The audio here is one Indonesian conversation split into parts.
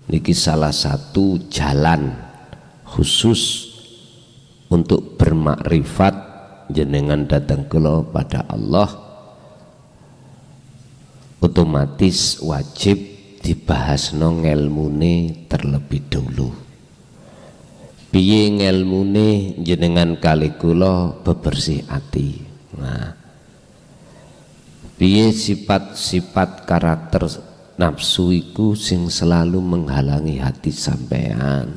niki salah satu jalan khusus untuk bermakrifat jenengan datang kula pada Allah. Otomatis wajib dibahas ngelmune terlebih dulu. Piye ngelmune jenengan kali kula bebersih ati. Nah, piye sifat-sifat karakter nafsu iku sing selalu menghalangi hati sampean.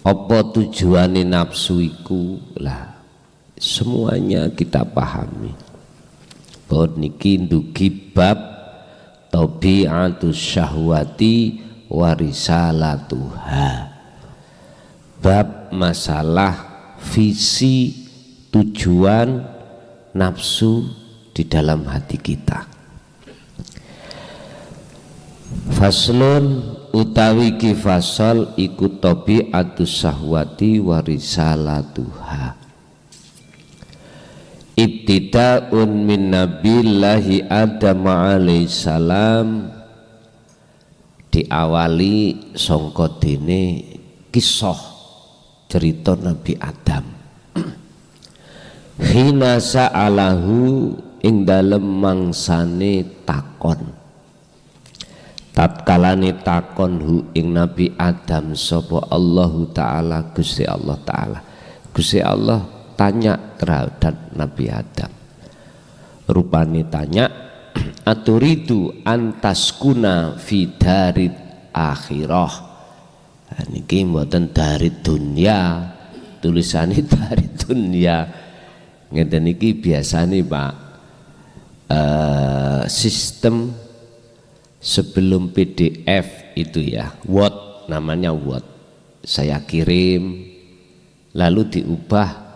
Apa tujuane nafsu iku? Lah, semuanya kita pahami. Bahwa niki ndugi bab tabiatus syahwati wa risalatuha. Bab masalah visi tujuan nafsu di dalam hati kita. Faslun utawi ki fasal iku tabiatus syahwati wa risalatuha. Ibtida'un min nabillahi Adam alaihissalam, diawali sangka dene kisah cerita Nabi Adam. Hina sa'alahu ing dalem mangsane takon, tatkalane takon hu ing Nabi Adam sapa Allahu Ta'ala, Gusti Allah Ta'ala. Gusti Allah tanya terhadap Nabi Adam, rupane tanya, aturidu antaskuna fi darid akhirah. Niki mboten darid dunya, tulisane darid dunya. Ngeten niki biasane Pak, sistem sebelum PDF itu ya, Word, namanya Word. Saya kirim lalu diubah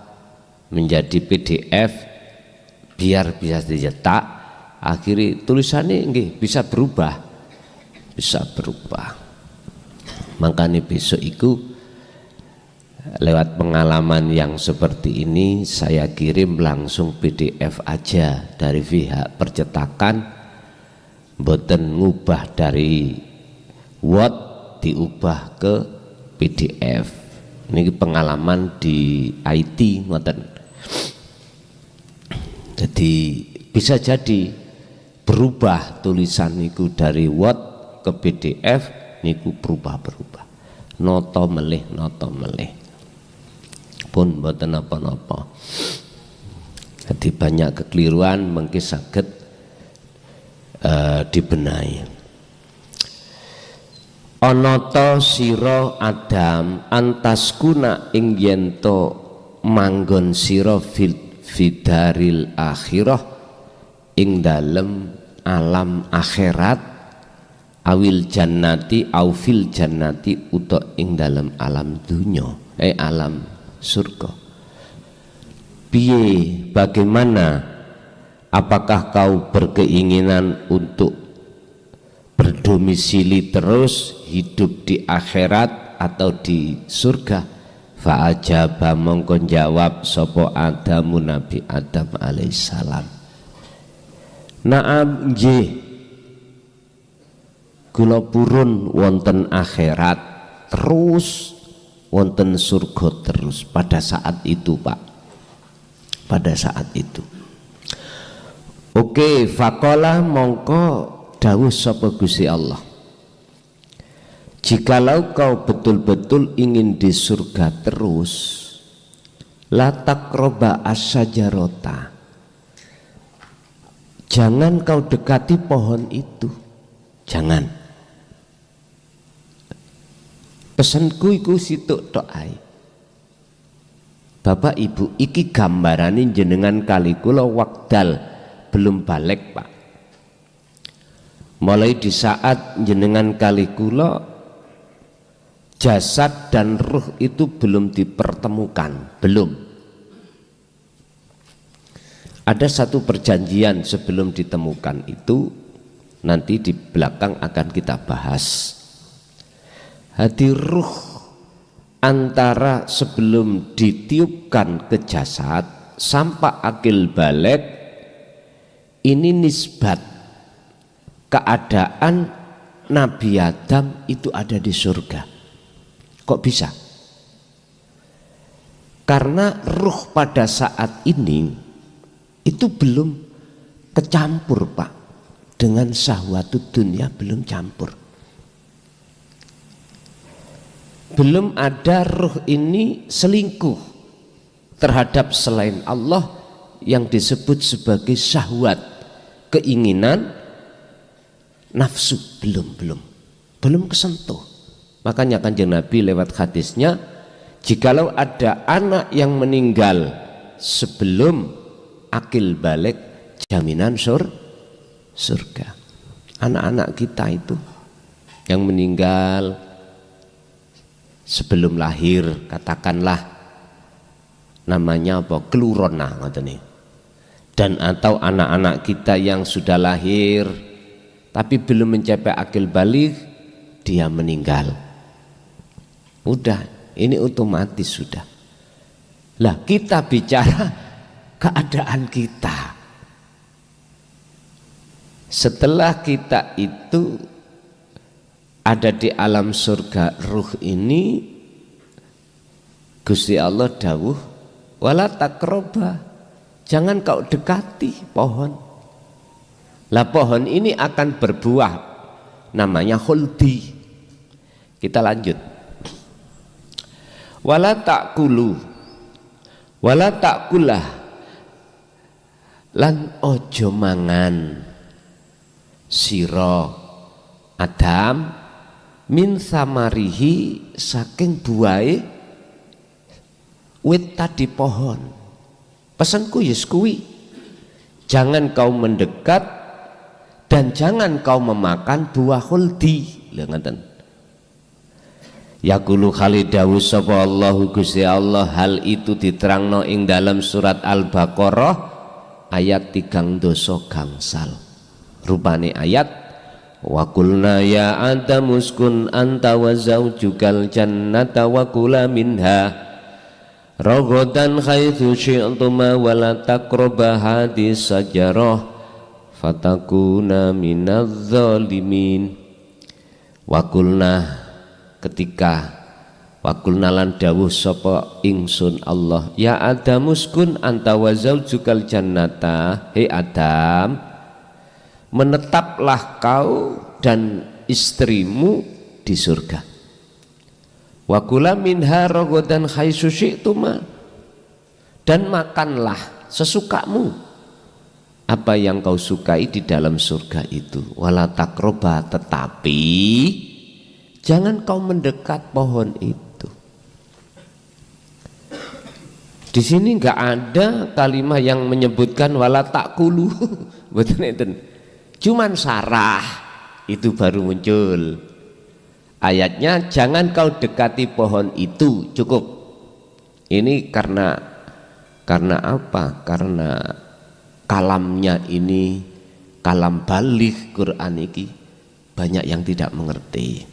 menjadi PDF biar bisa dicetak, akhirnya tulisannya nggih bisa berubah, makanya besok itu lewat pengalaman yang seperti ini saya kirim langsung PDF aja dari pihak percetakan, mboten ngubah dari Word diubah ke PDF. Ini pengalaman di IT ngoten. Jadi bisa jadi berubah tulisan niku dari Word ke PDF niku berubah. Noto melih pun mboten napa-napa. Jadi banyak kekeliruan mengki saged dibenahi. Ana ta sira Adam antaskuna ing yen to manggon sira fidaril akhirah ing dalem alam akhirat, awil jannati au fil jannati uta ing dalem alam dunya, alam surga. Piye, bagaimana, apakah kau berkeinginan untuk berdomisili terus hidup di akhirat atau di surga? Fa'ajaba mongko jawab sapa Adamu Nabi Adam alaihissalam, na'am nggih, kula purun wonten akhirat terus, wonten surga terus pada saat itu Pak, pada saat itu. Oke, faqala mongko dawuh sapa Gusti Allah, jikalau kau betul-betul ingin di surga terus, la taqroba asyajarota, jangan kau dekati pohon itu, jangan. Pesanku iku situk tok ae. Bapak Ibu, iki gambarane jenengan kali kula wakdal belum balik Pak. Mulai di saat jenengan kali kula jasad dan ruh itu belum dipertemukan, belum. Ada satu perjanjian sebelum ditemukan itu, nanti di belakang akan kita bahas. Hati ruh antara sebelum ditiupkan ke jasad sampai akil balik, ini nisbat keadaan Nabi Adam itu ada di surga. Kok bisa? Karena ruh pada saat ini itu belum kecampur Pak dengan syahwatud dunia, belum campur. Belum ada ruh ini selingkuh terhadap selain Allah yang disebut sebagai syahwat, keinginan, nafsu, belum kesentuh. Makanya Kanjeng Nabi lewat hadisnya, jikalau ada anak yang meninggal sebelum akil balik, jaminan surga. Anak-anak kita itu yang meninggal sebelum lahir, katakanlah namanya apa, kelurona dan atau anak-anak kita yang sudah lahir tapi belum mencapai akil balik, dia meninggal, udah ini otomatis sudah. Lah kita bicara keadaan kita setelah kita itu ada di alam surga ruh ini. Gusti Allah dawuh, wala takroba, jangan kau dekati pohon. Lah pohon ini akan berbuah, namanya khuldi. Kita lanjut. Wala takulu, wala takulah, lan ojo mangan sira Adam min samarihi, saking buahe wit tadi pohon. Pesanku yes kuwi, jangan kau mendekat dan jangan kau memakan buah khuldi. Lha ngoten. Yaqulu khalidawu sapa Allahu Gusti Allah, hal itu diterangno ing dalam surat Al-Baqarah ayat 3 gangsal. Rupane ayat wa qulna ya Adam uskun anta wa zaujukal jannata wa kula minha ragadan haitsu syi'tuma wa la taqrabu hadhihi sajarah fatakuna minadz zalimin. Wa qulna, ketika wa qulna lan dawuh sapa ingsun Allah, ya Adam uskun anta wa zaujukal jannata, he Adam, menetaplah kau dan istrimu di surga. Wa kula minha ragadan haitsu syi'tuma, dan makanlah sesukamu apa yang kau sukai di dalam surga itu. Wala taqroba, tetapi jangan kau mendekat pohon itu. Di sini enggak ada kalimat yang menyebutkan wala taqulu. Betul itu. Cuman sarah itu baru muncul. Ayatnya jangan kau dekati pohon itu, cukup. Ini karena apa? Karena kalamnya ini kalam baligh Quran ini banyak yang tidak mengerti.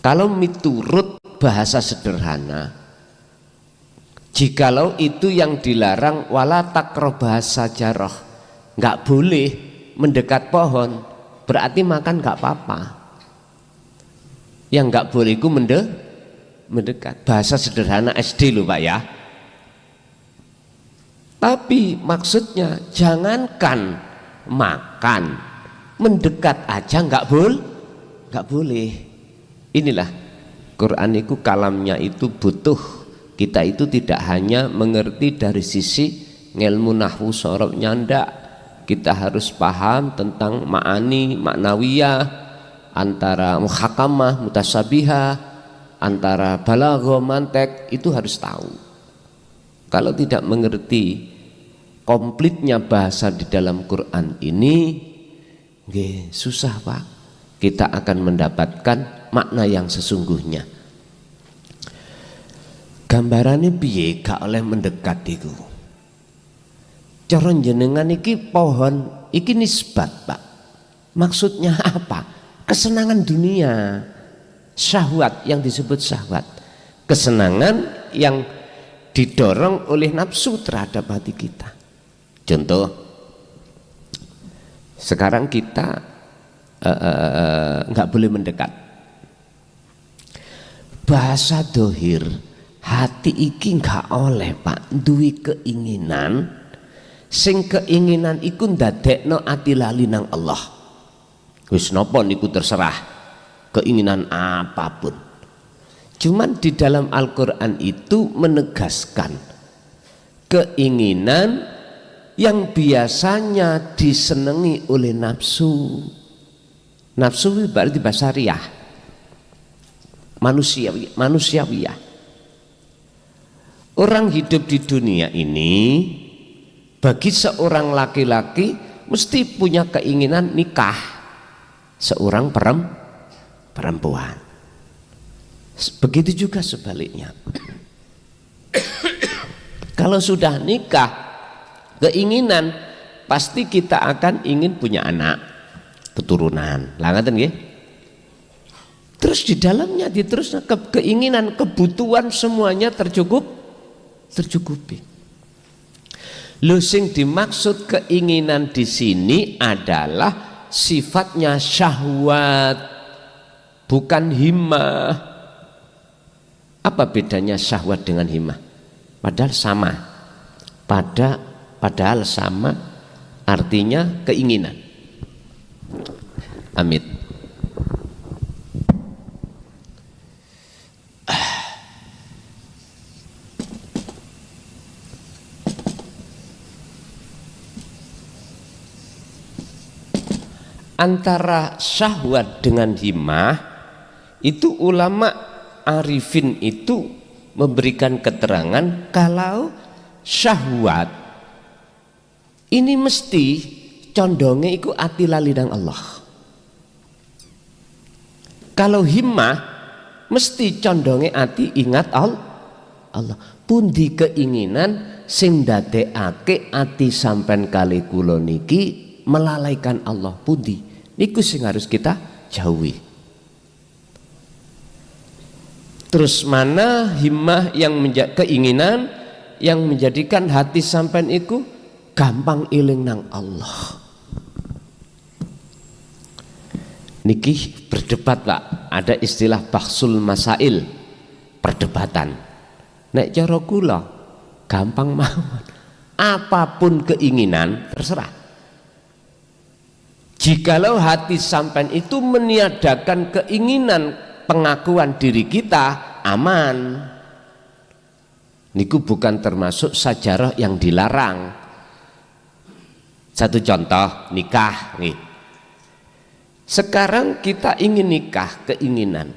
Kalau miturut bahasa sederhana, jikalau itu yang dilarang wala taqrabah sajarah, nggak boleh mendekat pohon, berarti makan nggak apa-apa. Yang nggak boleh itu mendekat. Bahasa sederhana SD loh Pak ya. Tapi maksudnya jangankan makan, mendekat aja nggak boleh. Inilah Quran itu kalamnya itu butuh kita itu tidak hanya mengerti dari sisi ilmu nahwu sorob nyandak, kita harus paham tentang ma'ani maknawiyah, antara muhakamah mutasabihah, antara balaghah mantek, itu harus tahu. Kalau tidak mengerti komplitnya bahasa di dalam Quran ini, susah Pak, kita akan mendapatkan makna yang sesungguhnya. Gambarannya piye gak oleh mendekat itu. Cara jenengan iki pohon iki nisbat Pak. Maksudnya apa? Kesenangan dunia, syahwat, yang disebut syahwat, kesenangan yang didorong oleh nafsu terhadap hati kita. Contoh, sekarang kita nggak boleh mendekat. Bahasa dohir, hati iki nggak oleh Pak duwi keinginan sing keinginan iku ndadekno ati lali nang Allah. Wis napa niku terserah, keinginan apapun. Cuman di dalam Al-Qur'an itu menegaskan keinginan yang biasanya disenangi oleh nafsu. Nafsu berarti basariah, manusiawiyah. Orang hidup di dunia ini, bagi seorang laki-laki mesti punya keinginan nikah seorang perempuan. Begitu juga sebaliknya. Kalau sudah nikah, keinginan pasti kita akan ingin punya anak, keturunan. Lah ngaten nggih. Terus di dalamnya diteruskan keinginan, kebutuhan semuanya tercukupi. Lho sing dimaksud keinginan di sini adalah sifatnya syahwat, bukan himmah. Apa bedanya syahwat dengan himmah? Padahal sama. Padahal sama, artinya keinginan. Amit. Antara syahwat dengan himmah itu ulama arifin itu memberikan keterangan kalau syahwat ini mesti condongnya iku ati lali nang Allah. Kalau himmah mesti condongnya ati ingat Allah. Pundi keinginan sing ndadekake ati sampean kali kula niki melalaikan Allah, pundi niku sing harus kita jauhi. Terus mana himmah yang keinginan yang menjadikan hati sampean iku gampang iling nang Allah. Niki berdebat Pak, ada istilah bahsul masail, perdebatan. Nek cara kula gampang mawon. Apapun keinginan terserah. Jikalau hati sampean itu meniadakan keinginan pengakuan diri kita, aman. Niku bukan termasuk sajarah yang dilarang. Satu contoh nikah nih. Sekarang kita ingin nikah, keinginan.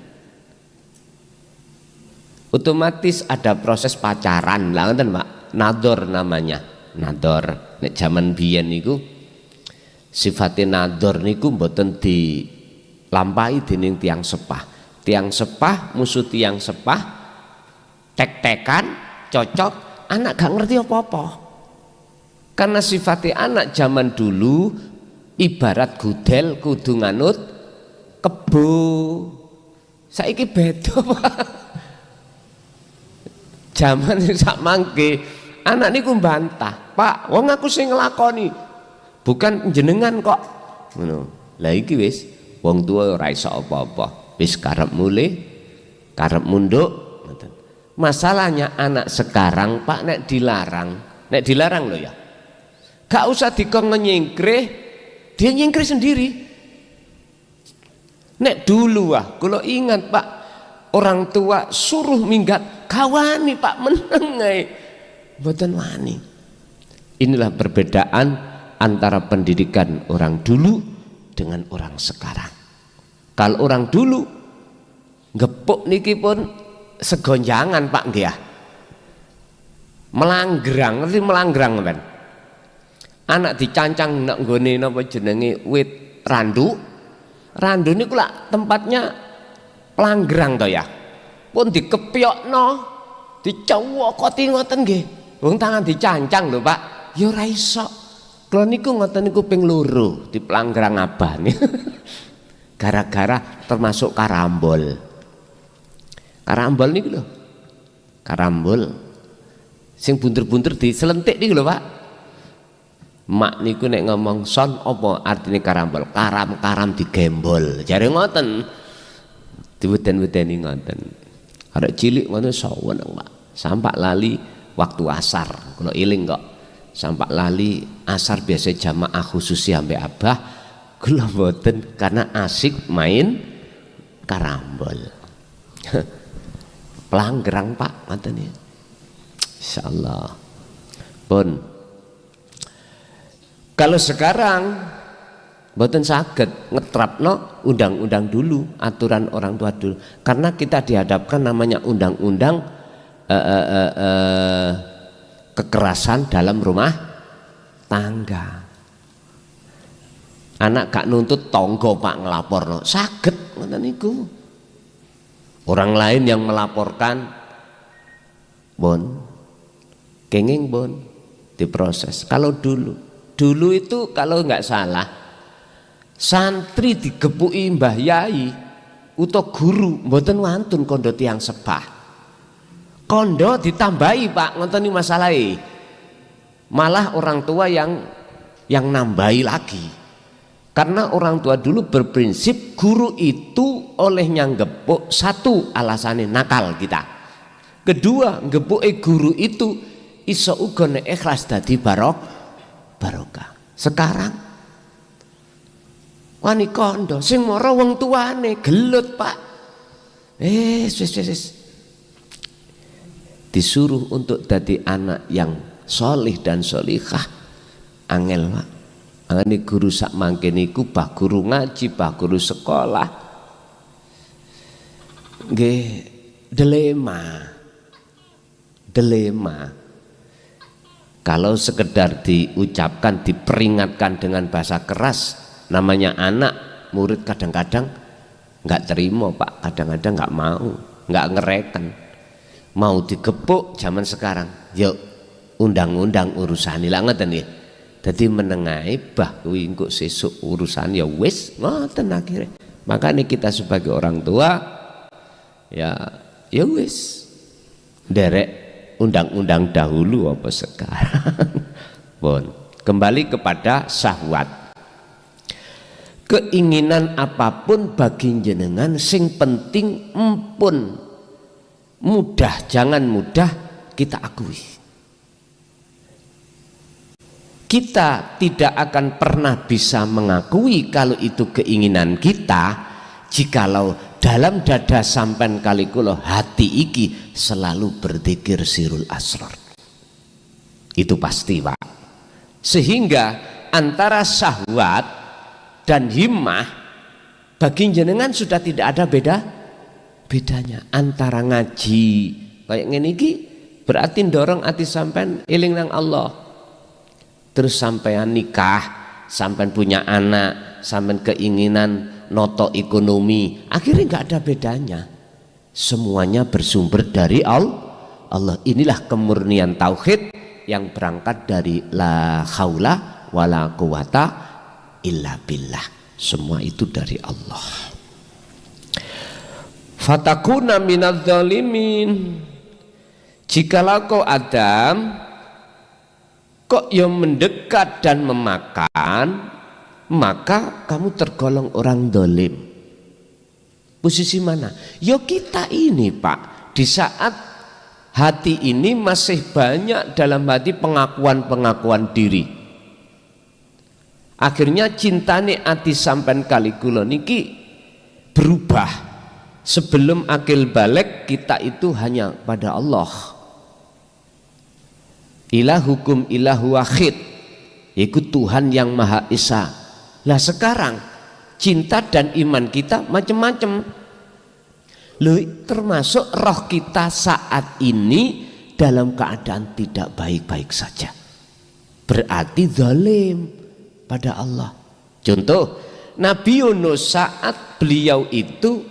Otomatis ada proses pacaran, lah ngoten Pak. Nador namanya. Nador. Nek zaman biyen niku sifatnya nador niku mboten dilampahi dening tiang sepah. Tiang sepah musuh tiang sepah, tek-tekan, cocok, anak gak ngerti apa-apa. Karena sifatnya anak zaman dulu ibarat gudel kudu nganut kebo. Saiki beda Pak. Zaman sak mangke anak niku bantah, "Pak, wong aku sing nglakoni, bukan jenengan kok." Ngono. Lah iki wis wong tua ora iso apa-apa. Wis karep mulih, karep munduk. Masalahnya anak sekarang Pak nek dilarang loh ya. Gak usah dikon nyingkrih, dia nyingkrih sendiri. Nek dulu kalau ingat Pak, orang tua suruh minggat, kawani Pak menengai, mboten wani. Inilah perbedaan antara pendidikan orang dulu dengan orang sekarang. Kalau orang dulu gepuk niki pun segonjangan Pak nggih ya. Melanggrang, ngerti melanggrang kan? Anak dicancang nak nggone napa jenenge wit randu. Randu niku lak tempatnya pelanggrang to ya. Pun dikepyokno, dicowokoti ngoten nggih. Wong tangan dicancang lho Pak. Ya ora iso. Kula niku ngoten niku ping loro di pelanggrang abah nih. Gara-gara termasuk karambol. Karambol niku lho. Karambol sing bunter-bunter diselentik niku lho Pak. mak niku nek ngomong son apa artine karambol? Karam-karam digembol. Jare ngoten. Diweden-wedeni ngoten. Arek cilik ngono saweneng, Pak. Sampak lali waktu asar. Kula eling kok. Sampak lali asar biasa jamaah khusus ambek abah. Kula mboten karena asik main karambol. Pelanggerang, Pak, ngoten ya. Insyaallah. Pun kalau sekarang mboten saged ngetrapno undang-undang dulu, aturan orang tua dulu. Karena kita dihadapkan namanya undang-undang kekerasan dalam rumah tangga. Anak gak nuntut tonggo, Pak, ngelaporno. Saged ngoten niku. Orang lain yang melaporkan bon kenging bon diproses. Kalau dulu itu kalau nggak salah santri digepuki mbah yai utawa guru mboten wantun kondo tiyang sepah, kondo ditambahi, Pak, ngoten iki masalahe. Malah orang tua yang nambahi lagi, karena orang tua dulu berprinsip guru itu olehnya ngepuk, satu alasannya nakal kita, kedua ngepuke guru itu iso uga nek ikhlas dadi barokah. Sekarang wani kondo sing mara wong tuane gelut, Pak. Wis. Disuruh untuk dadi anak yang solih dan solihah angel, Pak. Angane guru sak mangke niku bah guru ngaji, bah guru sekolah. Nggih dilema. Kalau sekedar diucapkan, diperingatkan dengan bahasa keras, namanya anak, murid kadang-kadang nggak terima, Pak, kadang-kadang nggak mau, nggak ngereken, mau digepuk zaman sekarang, yuk undang-undang urusan ilang ngoten nggih. Dadi menengahi bah kuwi engko sesuk urusan ya wis ngoten akhirnya. Makanya kita sebagai orang tua ya wis derek undang-undang dahulu apa sekarang. Bon, kembali kepada syahwat. Keinginan apapun bagi jenengan sing penting empun mudah, jangan mudah kita akui. Kita tidak akan pernah bisa mengakui kalau itu keinginan kita jikalau dalam dada sampean kali kula hati iki selalu berzikir sirul asrar. Itu pasti, Pak. Sehingga antara syahwat dan himmah bagi jenengan sudah tidak ada bedanya. Antara ngaji kayak ngene iki berarti dorong hati sampean eling nang Allah. Terus sampean nikah, sampean punya anak, sampean keinginan noto ekonomi, akhirnya nggak ada bedanya. Semuanya bersumber dari Allah. Inilah kemurnian tauhid yang berangkat dari la haula wala quwata illa billah. Semua itu dari Allah. Fatakuna minadz zalimin. Jikalau kau Adam kok yang mendekat dan memakan, maka kamu tergolong orang dolim. Posisi mana? Yo kita ini, Pak, di saat hati ini masih banyak dalam hati pengakuan diri. Akhirnya cintane ati sampean kali kula niki berubah. Sebelum akil balik kita itu hanya pada Allah. Ilahukum ilahu wahid, yaitu Tuhan yang Maha Esa. Lah sekarang cinta dan iman kita macam-macam. Termasuk roh kita saat ini dalam keadaan tidak baik-baik saja. Berarti zalim pada Allah. Contoh, Nabi Yunus saat beliau itu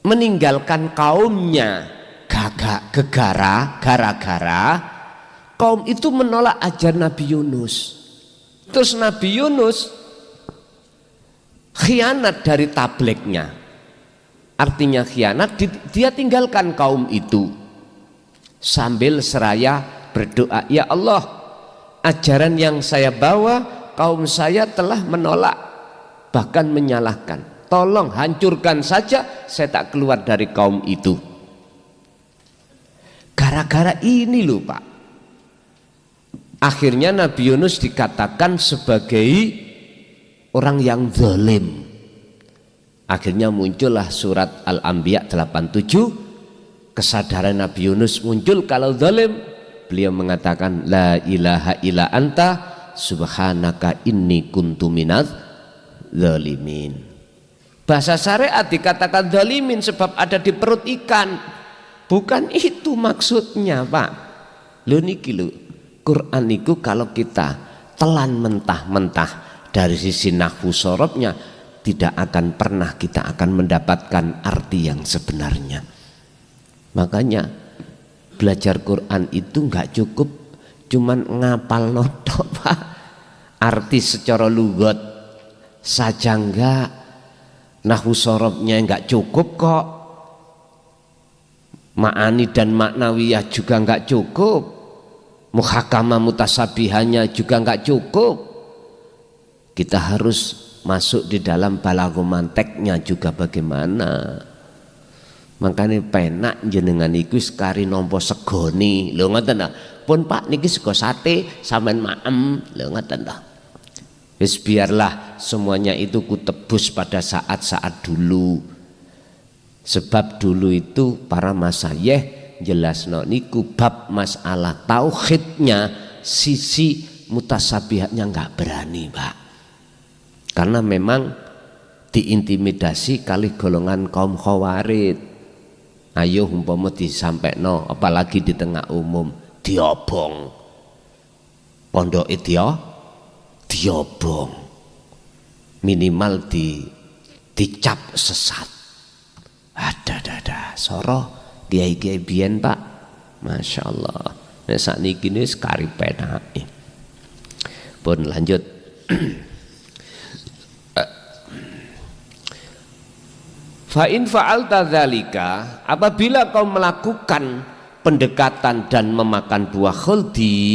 meninggalkan kaumnya gara-gara kaum itu menolak ajaran Nabi Yunus. Terus Nabi Yunus khianat dari tablignya. Artinya khianat, dia tinggalkan kaum itu sambil seraya berdoa, ya Allah, ajaran yang saya bawa kaum saya telah menolak, bahkan menyalahkan. Tolong hancurkan saja, saya tak keluar dari kaum itu. Gara-gara ini loh Pak, akhirnya Nabi Yunus dikatakan sebagai orang yang zalim. Akhirnya muncullah surat Al-Anbiya 87. Kesadaran Nabi Yunus muncul kalau zalim. Beliau mengatakan la ilaha illa anta subhanaka inni kuntu minadz zalimin. Bahasa syariat dikatakan zalimin sebab ada di perut ikan. Bukan itu maksudnya Pak. Lho niki lho, Quran itu kalau kita telan mentah-mentah dari sisi nahwu sorobnya, tidak akan pernah kita akan mendapatkan arti yang sebenarnya. Makanya belajar Quran itu nggak cukup cuman ngapal notok Pak. Arti secara lugat saja enggak, nahwu sorobnya enggak cukup kok, ma'ani dan maknawiyah juga enggak cukup, muhakamah mutasabihannya juga enggak cukup. Kita harus masuk di dalam balaghah manteknya juga bagaimana. Makanya penak jenengan iku sekari nampa segoni lho ngoten ta. Pun Pak niki sego sate sampean maem lho ngoten ta. Wis biarlah semuanya itu kutebus pada saat-saat dulu. Sebab dulu itu para masayih jelasno niku bab masalah tauhidnya, sisi mutasabihatnya nggak berani Pak. Karena memang diintimidasi kali golongan kaum khawarid. Ayo umpama disampaikan, apalagi di tengah umum, diobong pondok itu diobong, minimal dicap sesat. Ada soro kiai-kiai biyen Pak, masya Allah. Nek sakniki wis karipenake. Pun lanjut. Fa in fa'alta dzalika, apabila kau melakukan pendekatan dan memakan buah khuldi,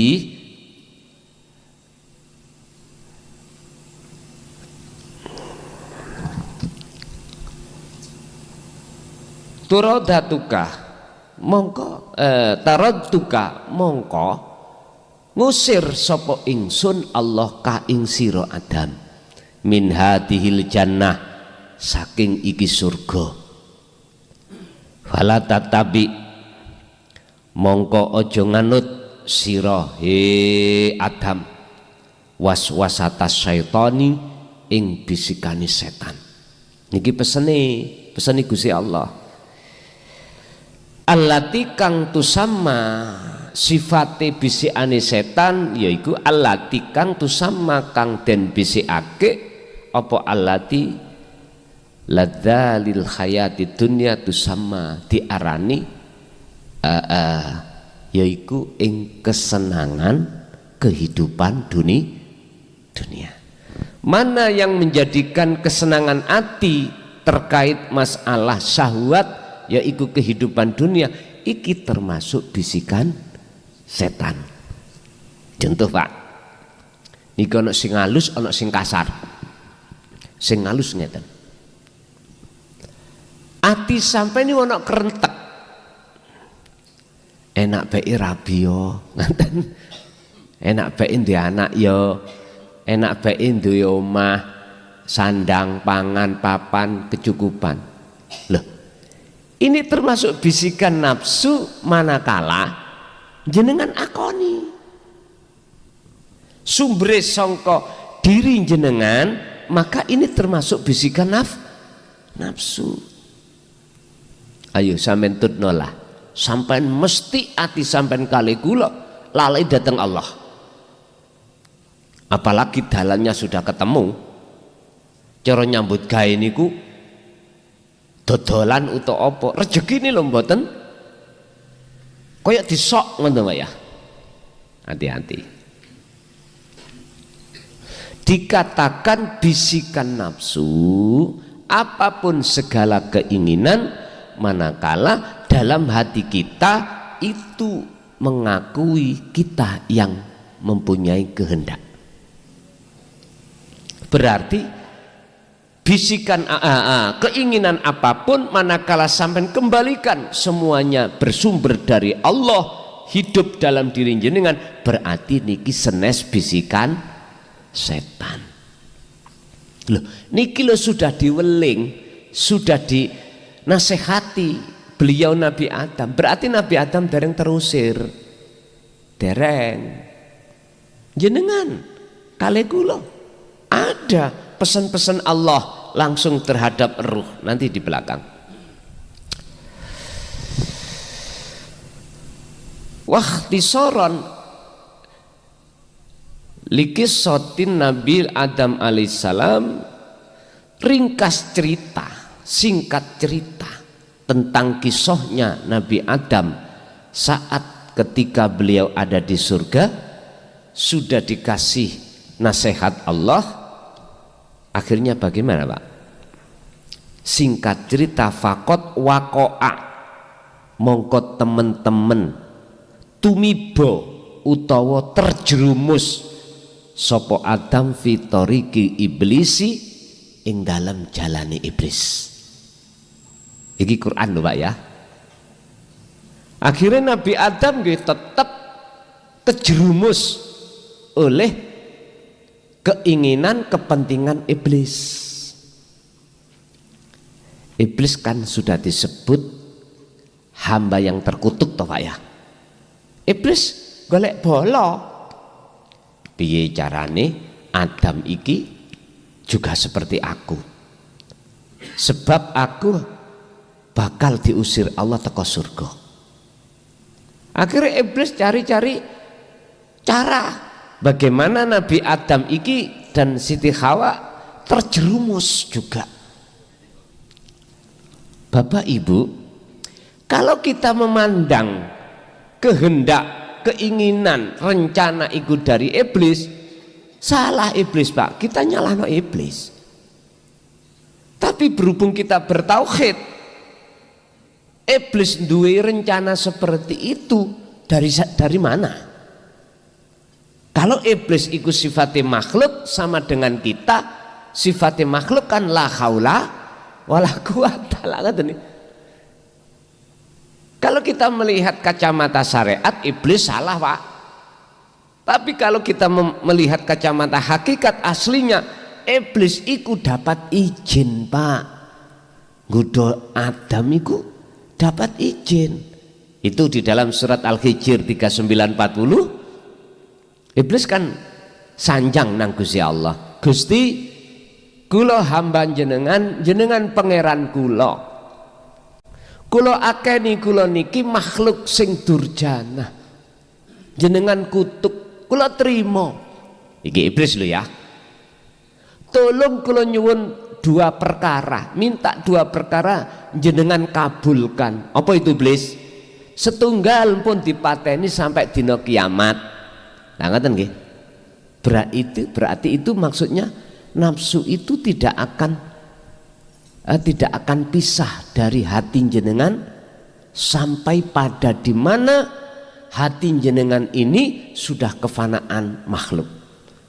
turadatuka mongko taradtuka mongko ngusir sapa ingsun Allah ka ing sira Adam min hadhil jannah saking iki surga. Fala tatabi mongko aja nganut sira he Adam waswasata syaitani ing bisikane setan. Niki pesene Gusti Allah. Allati kang tusamma sifate bisikane setan yaiku allati kang tusamma kang den bisikake apa allati ladzalil hayati dunya tusamma diarani yaiku ing kesenangan kehidupan dunia. Mana yang menjadikan kesenangan hati terkait masalah syahwat yaitu kehidupan dunia, iki termasuk bisikan setan. Contoh Pak, niki ana sing halus ana sing kasar. Sing halus ngeten, ati sampai ini ana kerentek, enak bae rabi yo ngoten, enak bae ndek anak yo, enak bae duwe omah, sandang, pangan, papan, kecukupan. Loh, ini termasuk bisikan nafsu manakala jenengan akoni sumber sangka diri jenengan, maka ini termasuk bisikan nafsu. Ayo sampean tutno lah, sampean mesti ati sampean kali kula lalai datang Allah. Apalagi dalannya sudah ketemu, cara nyambut gawe niku dodolan utawa apa, rezeki ini lho mboten koyok disok ngoten ya. Hati-hati. Dikatakan bisikan nafsu apapun segala keinginan manakala dalam hati kita itu mengakui kita yang mempunyai kehendak. Berarti bisikan keinginan apapun manakala sampean kembalikan semuanya bersumber dari Allah, hidup dalam diri jenengan, berarti niki senes bisikan setan. Loh, niki lo sudah diweling, sudah dinasehati beliau Nabi Adam. Berarti Nabi Adam dereng terusir. Dereng. Jenengan kali kula ada pesan-pesan Allah langsung terhadap ruh nanti di belakang. Wakhtisaran liqisatin Nabi Adam alaihissalam, ringkas cerita, singkat cerita tentang kisahnya Nabi Adam saat ketika beliau ada di surga, sudah dikasih nasihat Allah. Akhirnya bagaimana Pak? Singkat cerita, fakot wako'a, mongko temen-temen tumibo utawa terjerumus sopo Adam fitoriki iblisi ing dalam jalani iblis. Iki Quran lho Pak ya. Akhirnya Nabi Adam tetap terjerumus oleh keinginan kepentingan iblis. Iblis kan sudah disebut hamba yang terkutuk toh Pak ya. Iblis golek bolo. Piye carane Adam iki juga seperti aku. Sebab aku bakal diusir Allah teko surga. Akhirnya iblis cari-cari cara bagaimana Nabi Adam iki dan Siti Hawa terjerumus juga. Bapak Ibu, kalau kita memandang kehendak, keinginan, rencana itu dari iblis, salah iblis Pak, kita nyalahno iblis. Tapi berhubung kita bertauhid, iblis duwe rencana seperti itu dari mana? Kalau iblis itu sifatnya makhluk sama dengan kita, sifatnya makhluk kan la haula wala quwata. Kalau kita melihat kacamata syariat, iblis salah Pak. Tapi kalau kita melihat kacamata hakikat aslinya, iblis itu dapat izin Pak. Nggodha Adam itu dapat izin. Itu di dalam surat Al-Hijr 3940. Iblis kan sanjang nang Gusti Allah. Gusti, kula hamba jenengan, jenengan pangeran kula. Kula akeni kula niki makhluk sing durjana. Jenengan kutuk, kula trimo. Iki iblis lho ya. Tolong kula nyuwun dua perkara, minta dua perkara jenengan kabulkan. Apa itu iblis? Setunggal pun dipateni sampai dina kiamat. Nah, ngaten nggih. Berarti itu maksudnya nafsu itu tidak akan pisah dari hati jenengan sampai pada di mana hati jenengan ini sudah kefanaan makhluk.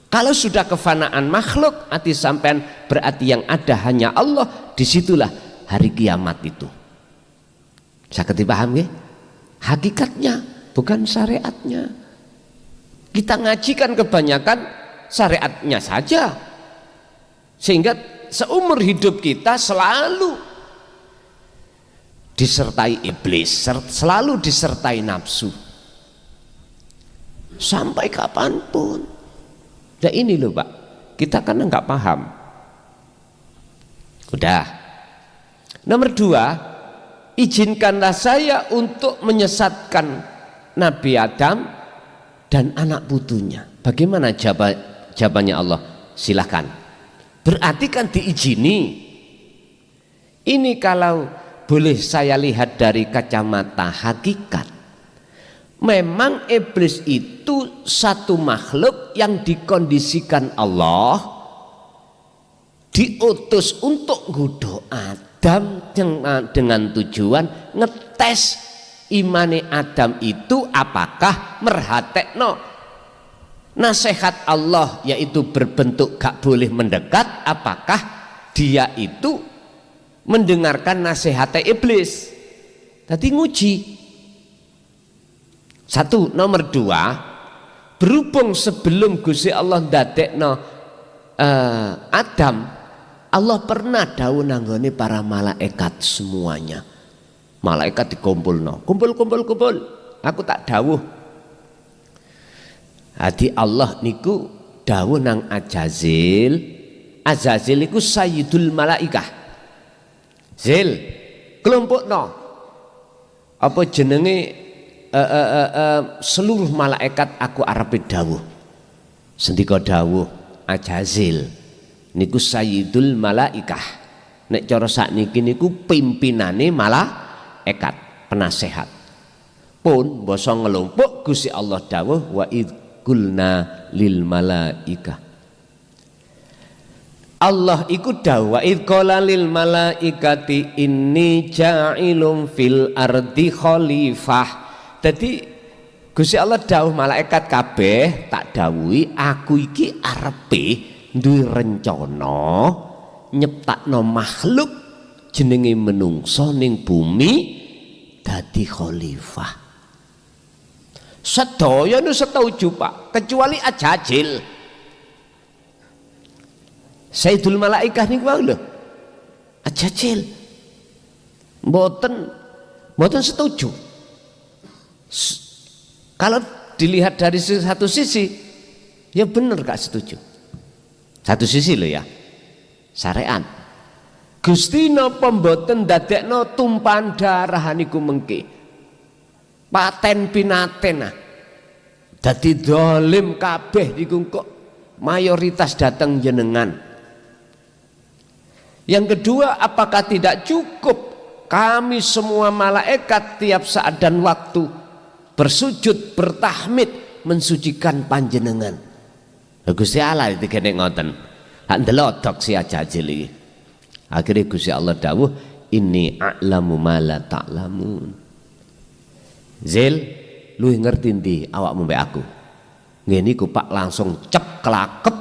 Kalau sudah kefanaan makhluk, hati sampean berarti yang ada hanya Allah. Disitulah hari kiamat itu. Saged dipaham nggih? Hakikatnya bukan syariatnya. Kita ngajikan kebanyakan syariatnya saja, sehingga seumur hidup kita selalu disertai iblis, selalu disertai nafsu sampai kapanpun. Nah ini loh Pak, kita kan nggak paham. Udah. Nomor dua, izinkanlah saya untuk menyesatkan Nabi Adam dan anak putunya. Bagaimana jawabannya Allah? Silahkan. Berarti kan diizini. Ini kalau boleh saya lihat dari kacamata hakikat, memang iblis itu satu makhluk yang dikondisikan Allah, diutus untuk nggodha Adam dengan tujuan ngetes imane Adam itu apakah merhatekno nasihat Allah yaitu berbentuk gak boleh mendekat, apakah dia itu mendengarkan nasihat iblis? Tadi nguji. Satu, nomor dua, berhubung sebelum Gusti Allah ndadekno Adam, Allah pernah dawuh nanggone para malaikat semuanya. Malaikat dikumpulno, kumpul, aku tak dawuh. Hadi Allah niku dawuh nang Azazil. Azazil iku sayyidul malaikah. Zil, kelompokno apa jenenge seluruh malaikat aku arepe dawuh. Sendika dawuh Azazil niku sayyidul malaikah. Nek cara sakniki niku pimpinane malaikat, penasehat. Pun basa ngelompok Gusti Allah dawuh wa qulna lil malaika. Allah iku dawuh id qala lil malaikati inni ja'ilum fil ardi khalifah. Dadi Gusti Allah dawuh malaikat kabeh tak dawuhi aku iki arepe duwe rencana nyiptakno makhluk jenenge menungso ning bumi dadi khalifah. Sedaya nu setuju Pak, kecuali Azazil. Sayyidul Malaikah niku wae lho. Azazil mboten setuju. Kalau dilihat dari satu sisi ya bener gak setuju. Satu sisi lho ya. Syariat. Gusti napa mboten ndadekno tumpahan darah niku mengke. Paten pinaten dadi dolim kabeh niku kok mayoritas datang jenengan. Yang kedua, apakah tidak cukup kami semua malaikat tiap saat dan waktu bersujud bertahmid mensucikan panjenengan? Gusti Allah iki kene ngoten. Hak ndelodok si Azazil iki. Akhire Gusti Allah dawuh inni a'lamu ma la ta'lamun. Zil, lu ngerti ndi awakmu mbek aku? Ngene iku Pak langsung cep kelakep,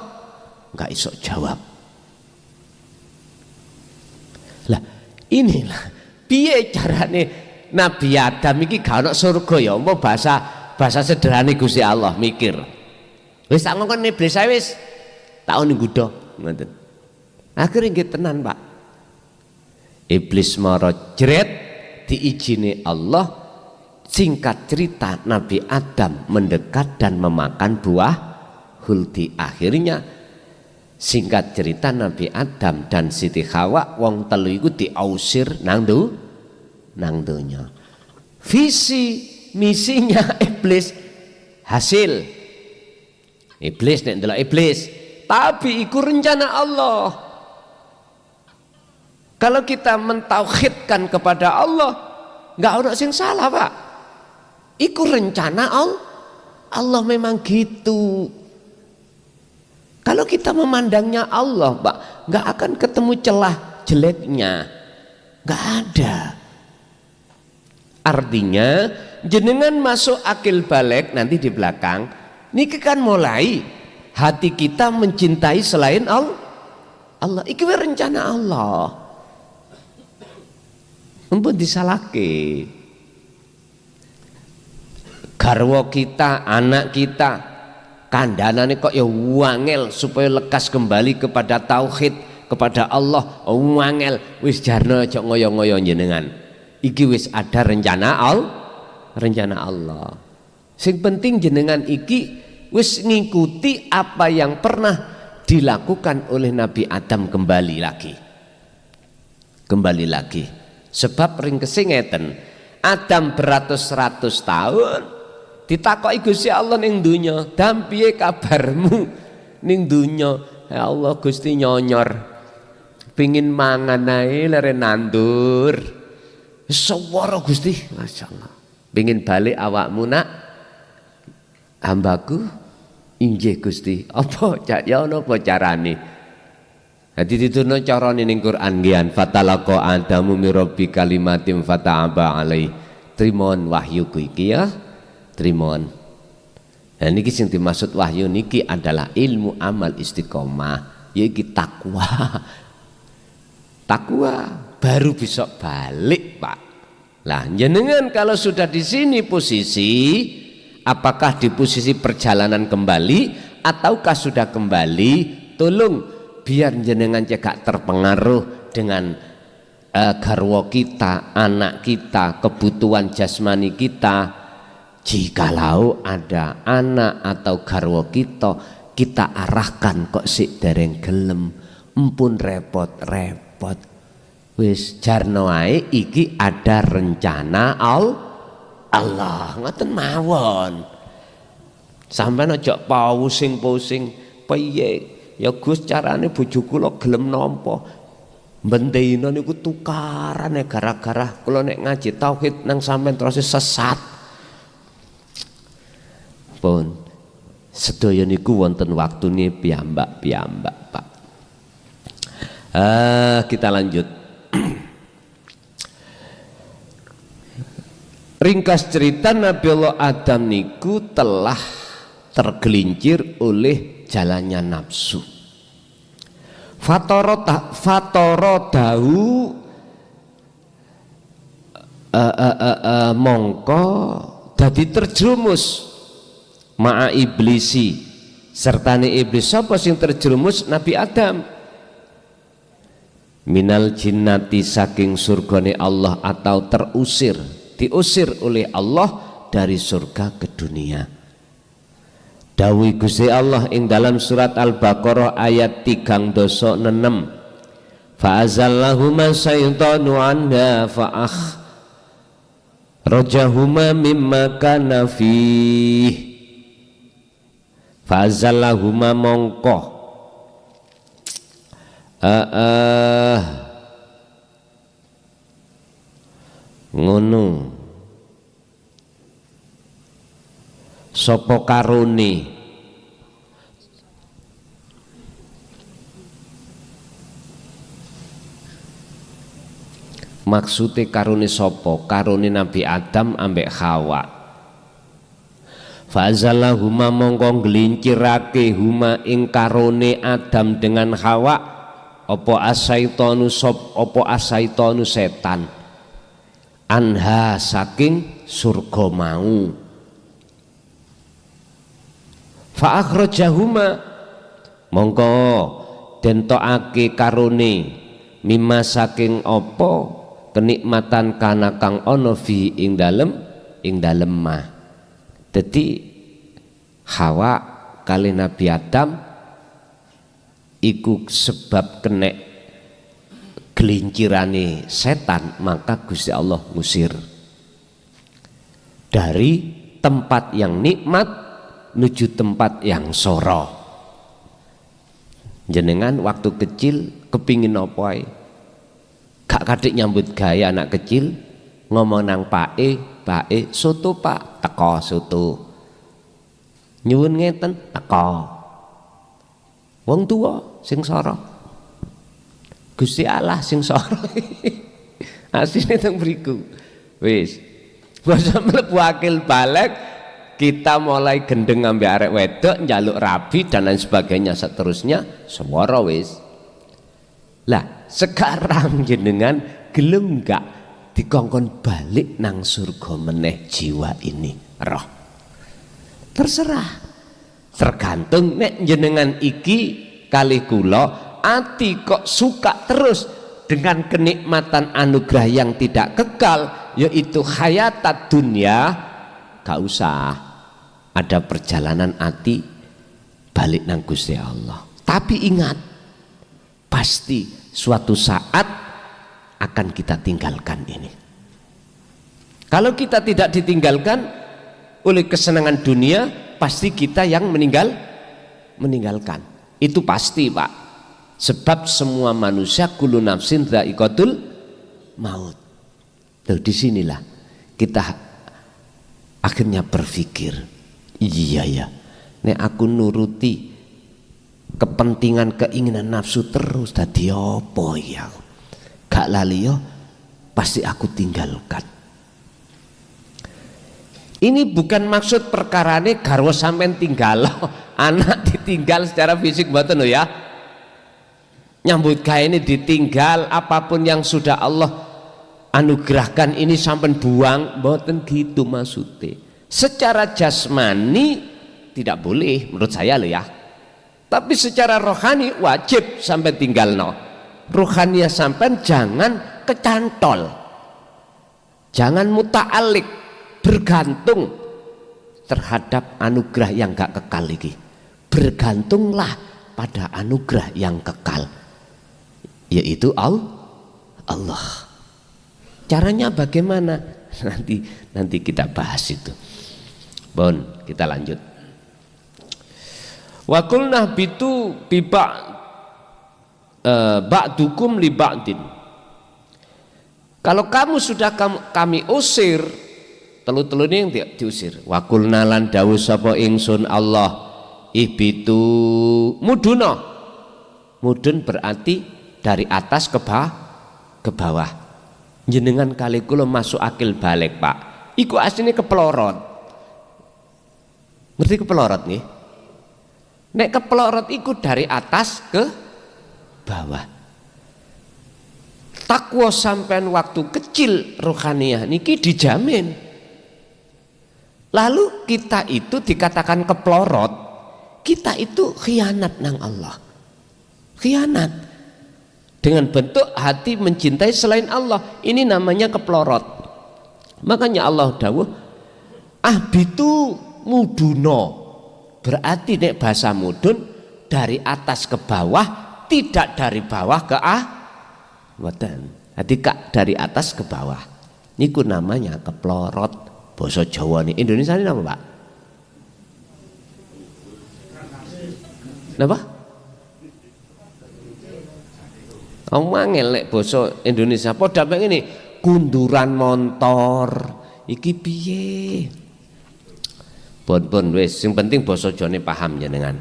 enggak iso jawab. Lah, inilah piye carane Nabi Adam iki gak ono surga ya, mau bahasa sederhana Gusti Allah mikir. Wis tak ngongkon iblis ae wis tak ning gudha ngoten. Akhire nggih tenan, Pak. Iblis mara jret diijini Allah. Singkat cerita Nabi Adam mendekat dan memakan buah huldi. Akhirnya singkat cerita Nabi Adam dan Siti Hawa wong telu iku diausir nang donya. Visi misinya iblis hasil. Iblis nek ndelok iblis, tapi iku rencana Allah. Kalau kita mentauhidkan kepada Allah, enggak ono sing salah, Pak. Iku rencana Allah memang gitu. Kalau kita memandangnya Allah, Pak, nggak akan ketemu celah jeleknya, nggak ada. Artinya jenengan masuk akil balik nanti di belakang, niki kan mulai hati kita mencintai selain Allah. Iki rencana Allah. Ampun disalahke. Garwa kita, anak kita, kandhanane kok ya wangel supaya lekas kembali kepada tauhid, kepada Allah. Wangel wis jarno aja ngoyo-ngoyo jenengan. Iki wis ada rencana Allah. Sing penting jenengan iki wis ngikuti apa yang pernah dilakukan oleh Nabi Adam kembali lagi. Sebab ringkese ngeten, Adam beratus-ratus tahun ditakoki Gusti Allah ning donya, "Dam piye kabarmu ning donya?" Ya Allah, Gusti nyonyor. Pengin mangan ae lere nandur. Sewara Gusti, masyaallah. Pengin balik awakmu nak? Hambaku, inggih Gusti. Apa ya ono apa carane? Dadi dituno carane ning Quran nggih, fatalaqa adamu mirabbi kalimatin fata'aba alai. Trimon wahyuku iki ya. Trimon. Nah niki sing dimaksud wahyu niki adalah ilmu amal istiqomah, yaiku takwa. Takwa baru bisa balik, Pak. Lah jenengan kalau sudah di sini posisi, apakah di posisi perjalanan kembali ataukah sudah kembali? Tolong biar jenengan cekak terpengaruh dengan garwa kita, anak kita, kebutuhan jasmani kita. Jikalau ada anak atau garwa kita arahkan kok sik dereng gelem, empun repot-repot. Wis jarno ae iki ada rencana Allah, ngoten mawon. Sampeyan aja pusing-pusing piye ya Gus carane bojo kula gelem nampa. Bendina niku tukaran gara-gara kula nek ngaji tauhid nang sampean terus sesat. Pun sedaya niku wonten waktune piyambak-piyambak, Pak. Kita lanjut. Ringkas cerita Nabi Allah Adam niku telah tergelincir oleh jalannya nafsu. Fatorodahu mongko dadi terjerumus ma'a iblisi sertane iblis. Sapa sing terjerumus? Nabi Adam. Minal jinnati saking surgane Allah, atau diusir oleh Allah dari surga ke dunia. Dawuh Gusti Allah ing dalam surat Al-Baqarah ayat 326, fa'azallahuma syaitanu anha rajahuma mimma kana fih. Fa'azallahuma mongko ngono sapa karone maksude karone sapa? Karone Nabi Adam ambek Hawa. Fa'azallahuma mongko nglincirake huma ing karone Adam dengan Hawa apa asaitonu setan anha saking surga mau. Fa akhrajahuma mongko dentokake karone mimma saking apa kenikmatan kana kang ana fi ing dalem mah. Dadi Hawa kali Nabi Adam iku sebab kenek gelincirane setan, maka Gusti Allah ngusir dari tempat yang nikmat menuju tempat yang soro. Jenengan waktu kecil kepingin apa ae, gak kadik nyambut gaya anak kecil, ngomong nang pake soto Pak, teko soto, nyuwun ngeten teko. Wong tua sing soro, Gusti Allah sing soro. Asline teng mriku. Wis. Basa mlebu akil balik, kita mulai gendeng ambek arek wedok, njaluk rabi dan lain sebagainya seterusnya, swara wis. Lah, sekarang jenengan gelem gak dikongkon balik nang surga meneh jiwa ini, roh. Terserah. Tergantung nek jenengan iki kali kula ati kok suka terus dengan kenikmatan anugerah yang tidak kekal, yaitu hayatat dunia, gak usah ada perjalanan ati balik nang Gusti Allah. Tapi ingat, pasti suatu saat akan kita tinggalkan ini. Kalau kita tidak ditinggalkan oleh kesenangan dunia, pasti kita yang meninggalkan. Itu pasti, Pak. Sebab semua manusia kullu nafsin dha'iqatul maut. Loh, disinilah kita akhirnya berpikir, iya ya, nek aku nuruti kepentingan keinginan nafsu terus dadi apa ya? Gak lali yo, pasti aku tinggalkan. Ini bukan maksud perkarane garwa sampean tinggal anak ditinggal secara fisik mboten ya. Nyambut gawe ini ditinggal, apapun yang sudah Allah anugerahkan ini sampean buang, mboten gitu maksudnya. Secara jasmani tidak boleh menurut saya loh ya. Tapi secara rohani wajib sampai tinggal no. Rohani sampean jangan kecantol. Jangan muta'alik, bergantung terhadap anugerah yang gak kekal lagi. Bergantunglah pada anugerah yang kekal, yaitu Allah. Caranya bagaimana? Nanti kita bahas itu. Bon, kita lanjut. Wa qulna bitu ba'dukum li ba'din. Kalau kamu sudah kami usir, telu-telu ini yang diusir. Wa qulna lan dawuh sapa ingsun Allah, ihbitu muduna. Mudun berarti dari atas ke bawah. Jenengan kali kula masuk akil balik, Pak. Iku asline kepelorot. Ngerti kepelorot nih? Nek kepelorot iku dari atas ke bawah. Takwa sampean waktu kecil rohaniyah niki dijamin. Lalu kita itu dikatakan kepelorot, kita itu khianat nang Allah. Khianat dengan bentuk hati mencintai selain Allah, ini namanya kepelorot. Makanya Allah dawuh ahbitu muduno. Berarti nek bahasa mudun dari atas ke bawah, tidak dari bawah ke mboten. Jadi kak dari atas ke bawah. Niku namanya kepelorot. Basa Jawa nih. Indonesia ini apa, Pak? Napa? Omangel nek basa Indonesia padha ini kunduran montor. Iki piye? Pun wis sing penting basa Jawane paham jenengan.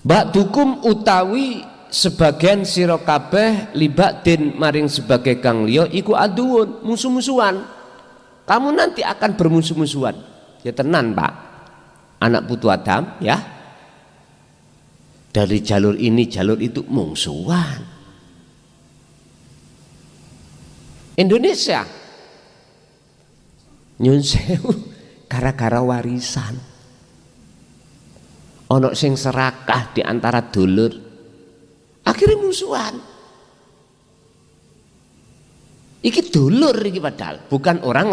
Ba'dukum utawi sebagian sira kabeh libatin maring sebagai kang liya iku aduun, musuh-musuhan. Kamu nanti akan bermusuh-musuhan. Ya tenan, Pak. Anak putu Adam ya. Dari jalur ini jalur itu mungsuhan. Indonesia nyun sewu gara-gara warisan. Ono sing serakah di antara dulur. Akhirnya musuhan. Iki dulur iki padahal, bukan orang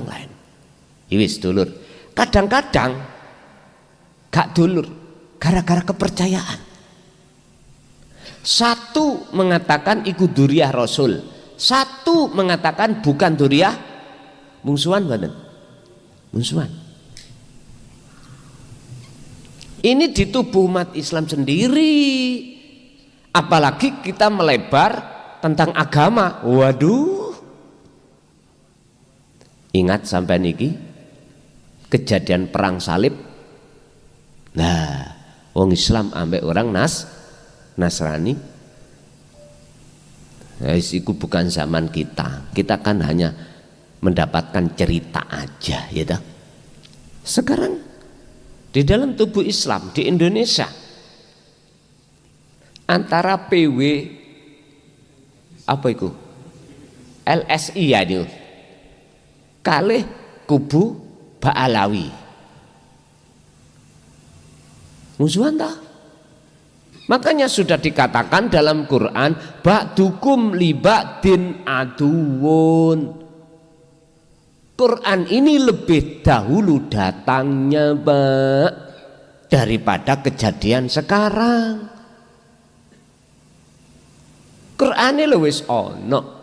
lain. Iwis dulur. Kadang-kadang gak dulur gara-gara kepercayaan. Satu mengatakan iku duriyah Rasul, satu mengatakan bukan duriyah, mungsuhan badan. Mungsuhan. Ini di tubuh umat Islam sendiri. Apalagi kita melebar tentang agama. Waduh. Ingat sampai niki kejadian perang salib. Nah, wong Islam ambek orang Nasrani. Nah, itu bukan zaman kita. Kita kan hanya mendapatkan cerita aja, ya dah. Sekarang di dalam tubuh Islam di Indonesia antara PW apa itu LSI ya itu kalih kubu Ba'alawi musuhan tak? Makanya sudah dikatakan dalam Quran ba'dukum li ba'din aduun. Quran ini lebih dahulu datangnya, Pak, daripada kejadian sekarang. Quran ini wis ono.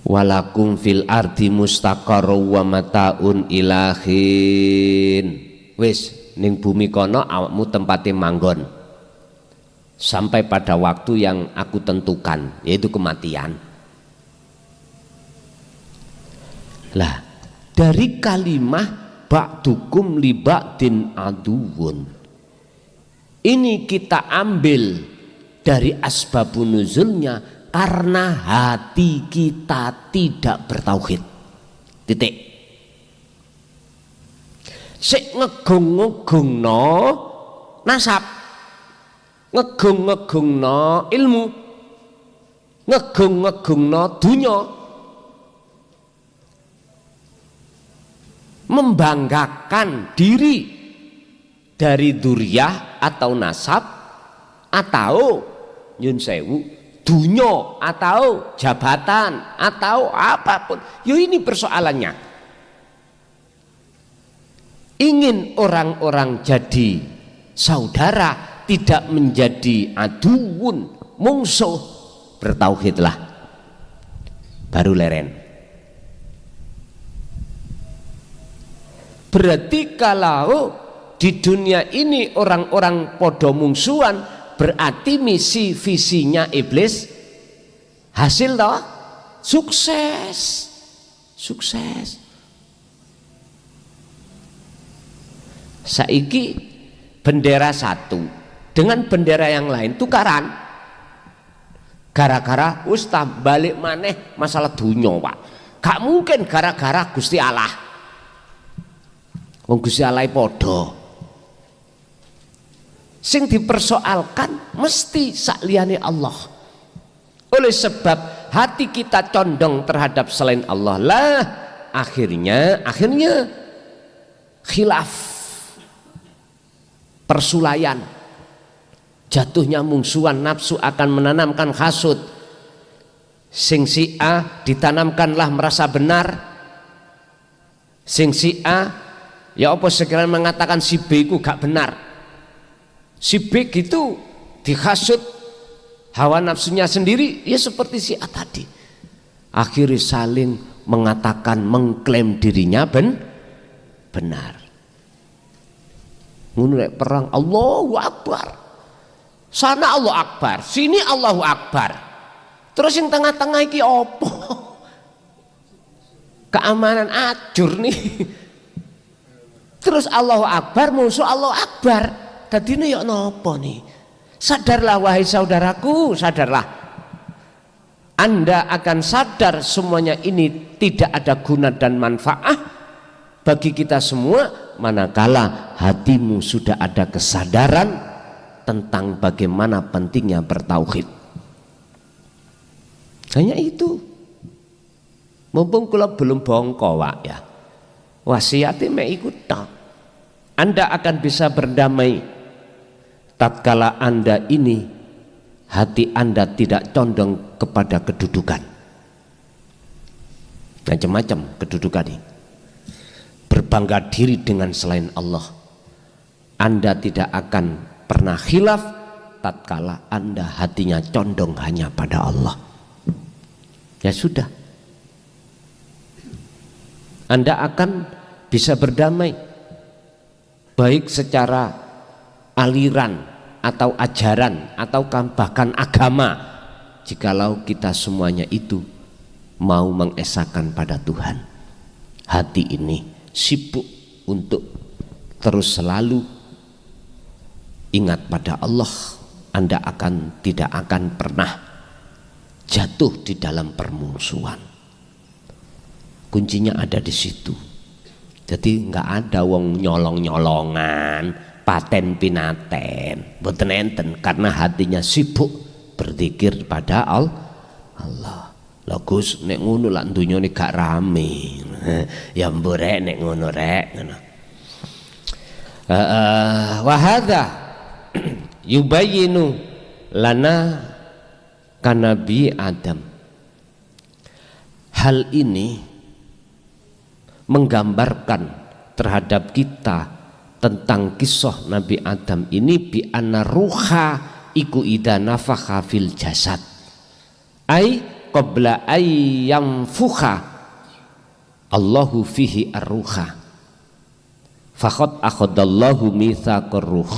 Walakum fil ardi mustaqarru wa mataun ilahin. Wis ning bumi kono awakmu tempate manggon sampai pada waktu yang aku tentukan, yaitu kematian. Lah, dari kalimah ba'dukum li ba'din aduun, ini kita ambil dari asbabun nuzulnya karena hati kita tidak bertauhid. Titik. Sik ngegung-ngegungno nasab, ngegung-ngegungno ilmu, ngegung-ngegungno dunya, membanggakan diri dari dzurriyah atau nasab atau nyun sewu dunya atau jabatan atau apapun. Yo ini persoalannya. Ingin orang-orang jadi saudara, tidak menjadi aduun, mungsuh, bertauhidlah baru leren. Berarti kalau di dunia ini orang-orang podo mungsuhan, berarti misi visinya iblis hasil toh sukses. Saiki bendera satu dengan bendera yang lain tukaran, gara-gara ustaz balik maneh masalah dunya Pak. Gak mungkin gara-gara Gusti Allah. Wong Gusti Allah podo. Sing dipersoalkan mesti sakliyane Allah. Oleh sebab hati kita condong terhadap selain Allah lah, akhirnya khilaf, persulayan, jatuhnya mungsuhan, nafsu akan menanamkan hasud. Sing si A ditanamkanlah merasa benar, sing si A ya apa sekalian mengatakan si B ku gak benar, si B gitu dihasut hawa nafsunya sendiri, ya seperti si A tadi. Akhirnya saling mengatakan, mengklaim dirinya benar. Ngurek perang Allahu Akbar, sana Allahu Akbar, sini Allahu Akbar, terus yang tengah-tengah iki opo? Keamanan ajur nih. Terus Allahu Akbar, musuh Allahu Akbar. Tadi ini yuk nopo nih? Sadarlah wahai saudaraku, sadarlah. Anda akan sadar semuanya ini tidak ada guna dan manfaat bagi kita semua manakala hatimu sudah ada kesadaran tentang bagaimana pentingnya bertauhid. Hanya itu. Mumpung kula belum bongko Wak ya, wasiatnya mek ikut tak. Anda akan bisa berdamai tatkala Anda ini hati Anda tidak condong kepada kedudukan. Macam-macam kedudukan ini. Berbangga diri dengan selain Allah. Anda tidak akan pernah khilaf tatkala Anda hatinya condong hanya pada Allah. Ya sudah, Anda akan bisa berdamai, baik secara aliran atau ajaran atau bahkan agama, jikalau kita semuanya itu mau mengesahkan pada Tuhan. Hati ini sibuk untuk terus selalu ingat pada Allah. Anda tidak akan pernah jatuh di dalam permusuhan. Kuncinya ada di situ. Jadi nggak ada wong nyolong-nyolongan, paten pinaten, boten enten, karena hatinya sibuk berzikir pada Allah. Lah Gus nek ngono lak dunyane gak rame. Ya mburek nek ngono rek ngono. Wa hadza yubayyinu lana kanabi Adam. Hal ini menggambarkan terhadap kita tentang kisah Nabi Adam ini, bi anna ruha iku idza nafakha fil jasad ai qabla ay yanfukha Allahu fihi ar-ruha faqad akhadallahu mitsaqar ruh.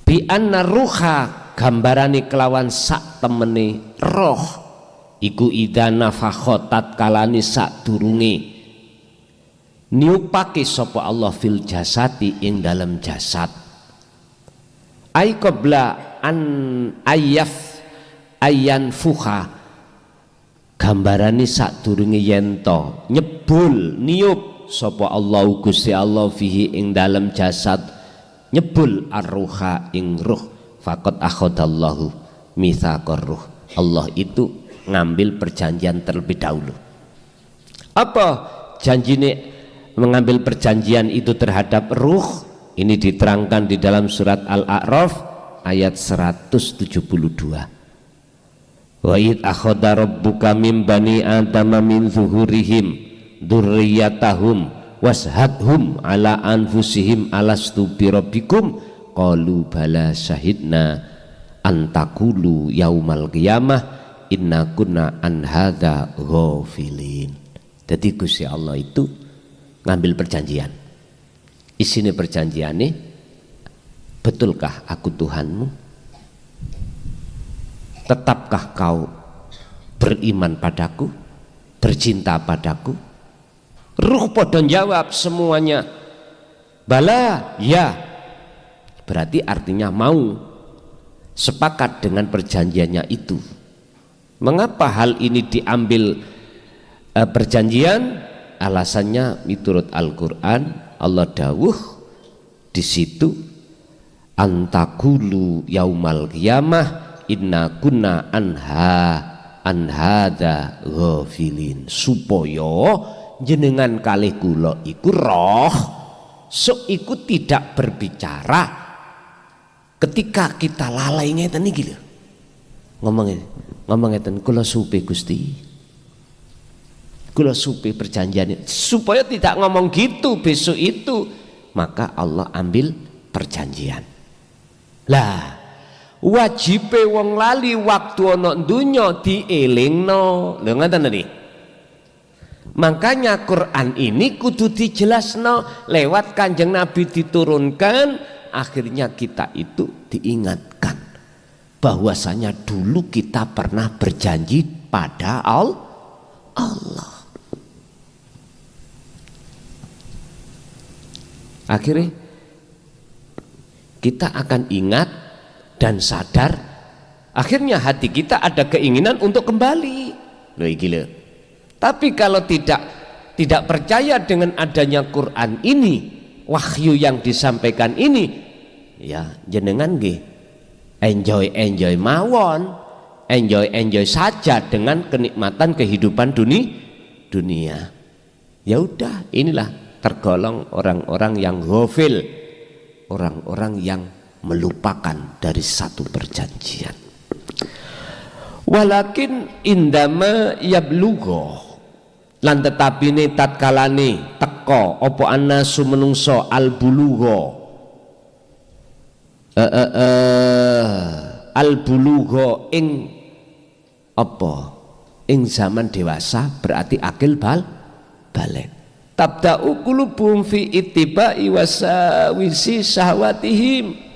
Bi anna ruha gambarane kelawan sak temene roh iku idza nafakha tatkalane sak durunge niupake sapa Allah fil jasati ing dalam jasad ai qabla an ayan fuha, gambarane sadurunge yen to nyebul niup sapa Allah Gusti Allah fihi ing dalem jasad, nyebul arruha ing ruh, faqad akhadallahu mitsaqar ruh. Allah itu ngambil perjanjian terlebih dahulu. Apa janjine mengambil perjanjian itu terhadap ruh? Ini diterangkan di dalam surat Al-A'raf ayat 172. Wa id akhadha rabbuka min bani adama min zuhurihim dzurriyyatahum washhadhum ala anfusihim alastu birabbikum qalu bala syahidna an taqulu yaumal qiyamah inna kunna an hadza ghafilin. Jadi Gusti Allah itu ngambil perjanjian. Isine perjanjiane, betulkah aku Tuhanmu? Tetapkah kau beriman padaku, bercinta padaku? Ruh podo jawab semuanya, bala, ya. Berarti artinya mau, sepakat dengan perjanjiannya itu. Mengapa hal ini diambil perjanjian? Alasannya miturut Al-Quran, Allah dawuh di situ, antakulu yaumal qiyamah inna kunna an hadza ghafilin, supaya jenengan kalih kula iku roh sok iku tidak berbicara ketika kita lalai ngeten iki lho. Ngomong ngeten, kula supe Gusti, kula supe perjanjian, supaya tidak ngomong gitu besok itu, maka Allah ambil perjanjian. Lah wajibe wong lali waktu ana donya dielingno, lho ngoten niki. Makanya Quran ini kudu dijelasno lewat Kanjeng Nabi diturunkan, akhirnya kita itu diingatkan bahwasanya dulu kita pernah berjanji pada Allah. Akhirnya kita akan ingat dan sadar, akhirnya hati kita ada keinginan untuk kembali. Loh iki lho. Tapi kalau tidak percaya dengan adanya Quran ini, wahyu yang disampaikan ini, ya jenengan nggih enjoy mawon, enjoy saja dengan kenikmatan kehidupan dunia. Ya udah, inilah tergolong orang-orang yang ghafil, orang-orang yang melupakan dari satu perjanjian. Walakin indama yablugho, lan tetapine tatkalane teko apa annasu menungso albulugho, albulugho ing apa, ing zaman dewasa, berarti akil balik. Tabda'u qulubuhum fi ittiba'i wasawisi syahwatihim.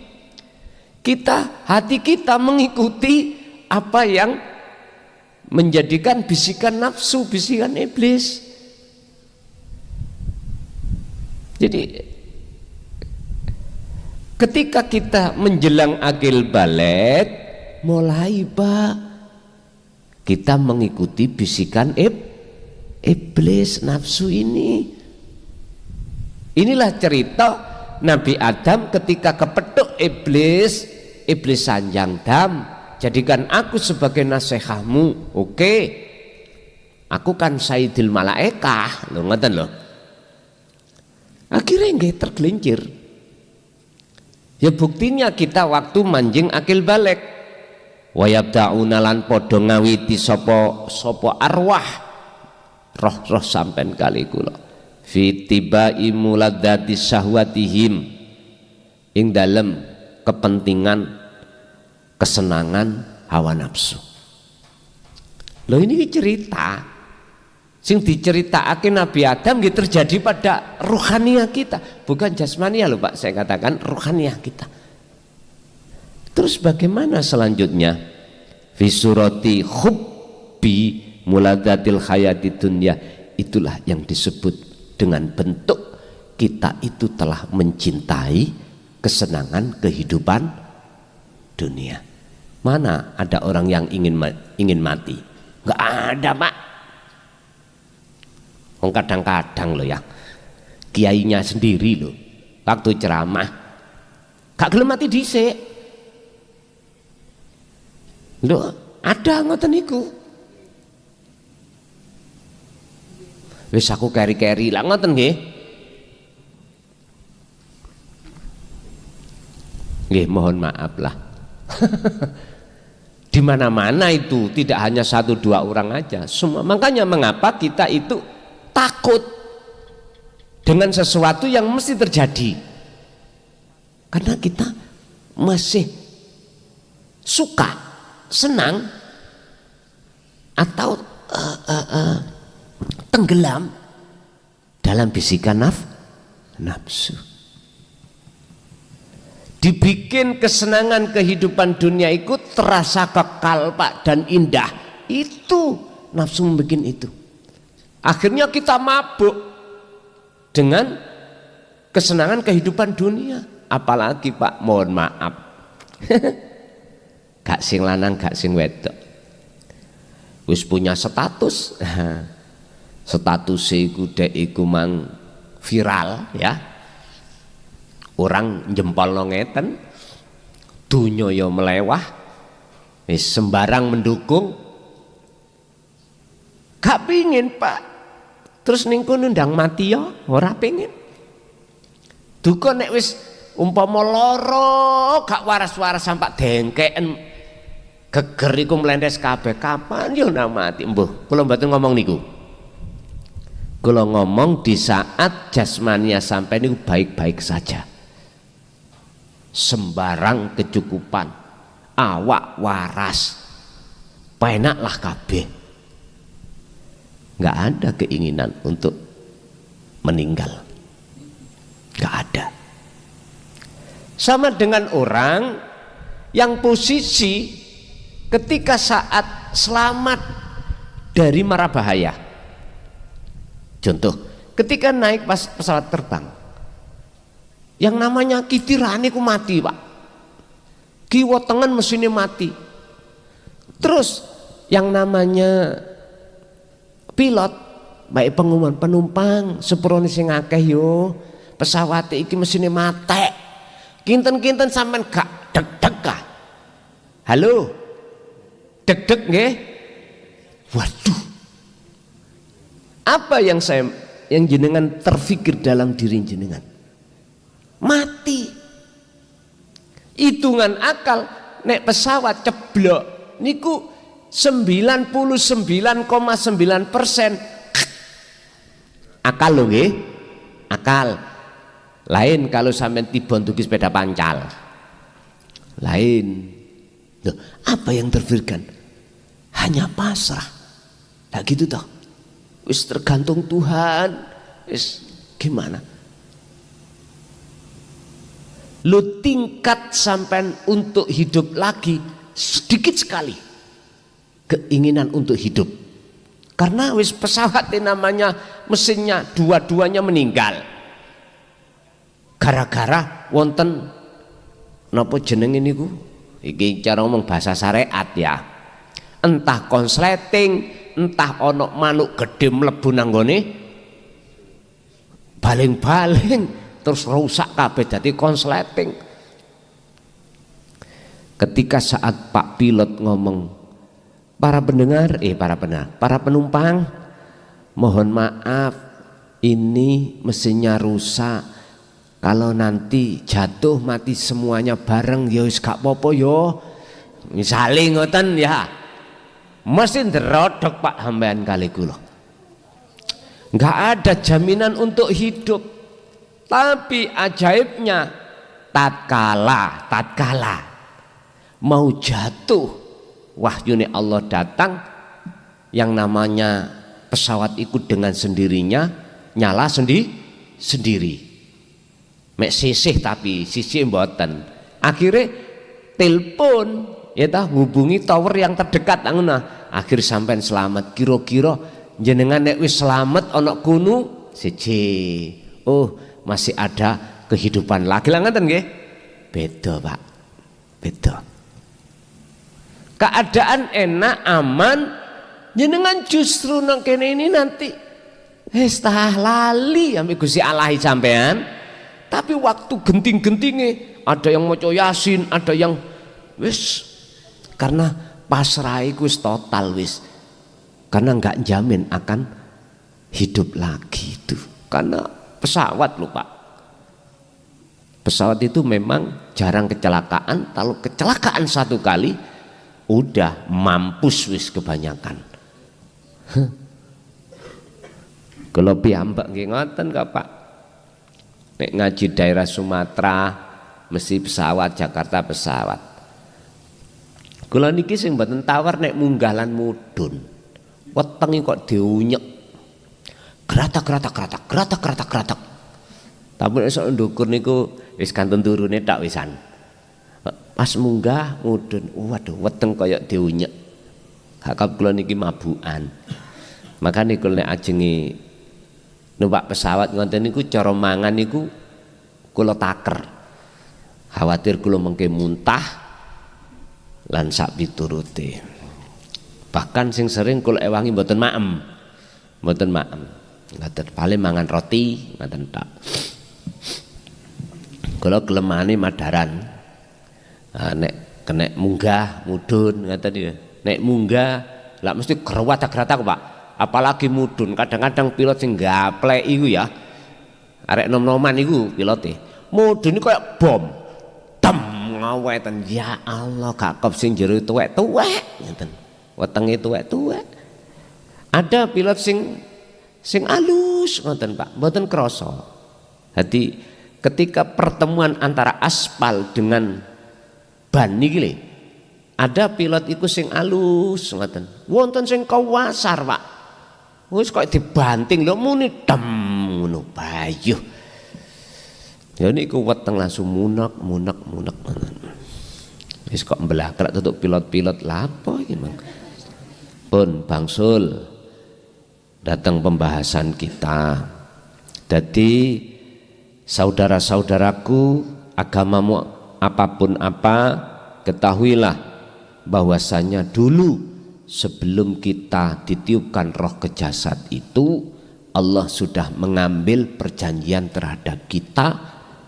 Hati kita mengikuti apa yang menjadikan bisikan nafsu, bisikan iblis. Jadi ketika kita menjelang akil balik, mulai kita mengikuti bisikan iblis nafsu ini. Inilah cerita Nabi Adam ketika kepethuk iblis sanjang dam, jadikan aku sebagai nasihahmu. Oke, aku kan sayyidil malaikah, lho ngoten lho. Akhirnya nggih tergelincir. Ya buktinya kita waktu manjing akil balik, wa yabda'una lan padha ngawiti sapa arwah roh sampean kali kula fi tibai muladzati syahwatihim, ing dalem kepentingan kesenangan hawa nafsu. Loh ini cerita sing diceritakake Nabi Adam nggih terjadi pada ruhaniah kita, bukan jasmaniah loh Pak, saya katakan ruhaniah kita. Terus bagaimana selanjutnya? Fi surati hubbi muladzatil hayati dunya, itulah yang disebut dengan bentuk kita itu telah mencintai kesenangan kehidupan dunia. Mana ada orang yang ingin mati? Enggak ada, Pak. Kadang-kadang loh ya, kiainya sendiri loh waktu ceramah gak gelem mati dhisik. Lho, ada ngoten niku. Wis aku keri-keri lah ngoten nggih. Nggih, mohon maaf lah. Di mana-mana itu tidak hanya 1-2 orang aja, semua. Makanya mengapa kita itu takut dengan sesuatu yang mesti terjadi? Karena kita masih suka, senang, atau tenggelam dalam bisikan nafsu. Dibikin kesenangan kehidupan dunia itu terasa kekal, Pak, dan indah. Itu nafsu membuat itu. Akhirnya kita mabuk dengan kesenangan kehidupan dunia. Apalagi, Pak, mohon maaf, gak sing lanang gak sing wedok wis punya status. Statusnya iku dek iku mang viral ya, orang jempol ngeten, dunya ya melewah, wis sembarang mendukung. Gak pingin, Pak, terus ning kono ndang mati ya ora pingin. Duka nek wis umpama lara gak waras-waras sampai dengkeken geger iku mlentes kabeh, kapan yo nang mati. Mbuh, kula mboten ngomong niku. Kula ngomong di saat jasmania sampai niku baik-baik saja, sembarang kecukupan, awak waras, penaklah kabeh, nggak ada keinginan untuk meninggal, nggak ada. Sama dengan orang yang posisi ketika saat selamat dari mara bahaya. Contoh, ketika naik pas pesawat terbang, yang namanya kitirane ku mati, Pak. Kiwa tengen mesinnya mati. Terus yang namanya pilot, baik pengumuman penumpang sepurone sing akeh yo, pesawat iki mesinnya mati. Kinten-kinten sampean gak deg-deg kah? Halo? Deg-deg nggih? Waduh. Apa yang jenengan terfikir dalam diri jenengan? Mati. Hitungan akal nek pesawat ceblok niku 99,9% akal lho nggih. Akal. Lain kalau sampean tiba nduki sepeda pancal. Lain. Loh, apa yang terfikirkan? Hanya pasrah. Nah gitu toh. Wis tergantung Tuhan, wis gimana? Lu tingkat sampai untuk hidup lagi sedikit sekali keinginan untuk hidup, karena wis pesawat namanya mesinnya dua-duanya meninggal gara-gara wonten napa jenenge niku, iki cara ngomong bahasa syariat ya, entah konsleting, entah ono manuk gede mlebu nang nggone baling-baling terus rusak kabeh dadi konsleting. Ketika saat Pak pilot ngomong, para penumpang, mohon maaf ini mesinnya rusak, kalau nanti jatuh mati semuanya bareng ya wis gak apa-apa yo, misale ngoten ya. Mesti nderodok, Pak, hambahan kali kula. Nggak ada jaminan untuk hidup. Tapi ajaibnya tatkala mau jatuh, wahyune Allah datang, yang namanya pesawat ikut dengan sendirinya nyala sendiri. Mek sisih tapi sisih mboten. Akhirnya telepon ya tah, hubungi tower yang terdekat ngono. Akhir sampean selamat. Kira-kira jenengan nek wis selamat ana kono siji, oh masih ada kehidupan lagi lah, ngoten nggih. Beda, Pak, beda. keadaan enak aman, jenengan justru nang kene ini nanti tah lali ambek Gusti Allah sampean. Tapi waktu genting-gentinge ada yang maca Yasin, ada yang wis karena pasrah iku wis total wis. Karena enggak jamin akan hidup lagi itu. Karena pesawat lho Pak. Pesawat itu memang jarang kecelakaan, kalau kecelakaan satu kali udah mampus wis kebanyakan. Kalau piyambak nggih ngoten kok Pak. Nek ngaji daerah Sumatera mesti pesawat, Jakarta pesawat. Kula niki sing mboten tawar nek munggah lan mudhun. Wetenge kok diunyek. Gratak. Tapi nek sok ndukur niku wis kantun turune tok wisan. Pas munggah mudhun, waduh weteng kaya diunyek. Hakap kula niki mabukan. Makane kula nek ajenge numpak pesawat ngoten niku cara mangan niku kula taker. Khawatir kula mengke muntah lan sak piturute. Bahkan sing sering kula ewangi mboten maem. Mboten maem. Ngoten paling mangan roti ngoten tok. Kula kelemane madaran. Nek kena munggah mudhun ngoten iki. Nek munggah lah mesti gerwatak-gratak Pak. Apalagi mudhun, kadang-kadang pilot sing gaplek iku ya. Arek nom-noman iku pilote. Mudhun iku kayak bom. Tem ngaweten ya Allah gak sing jero tuwek-tuwek ngoten. Wetenge tuwek-tuwek. Ada pilot sing alus ngoten Pak, mboten krasa. Jadi ketika pertemuan antara aspal dengan ban niki lho. Ada pilot iku sing alus ngoten. Wonten sing kawasar Pak. Wis kok dibanting lho muni dem ngono bayuh. Ya niku weteng langsung munek. Wis kok mbelakrak tutuk pilot-pilot lapo iki Mang. Pun bangsul datang pembahasan kita. Jadi saudara-saudaraku, agamamu apapun apa, ketahuilah bahwasanya dulu sebelum kita ditiupkan roh ke jasad itu Allah sudah mengambil perjanjian terhadap kita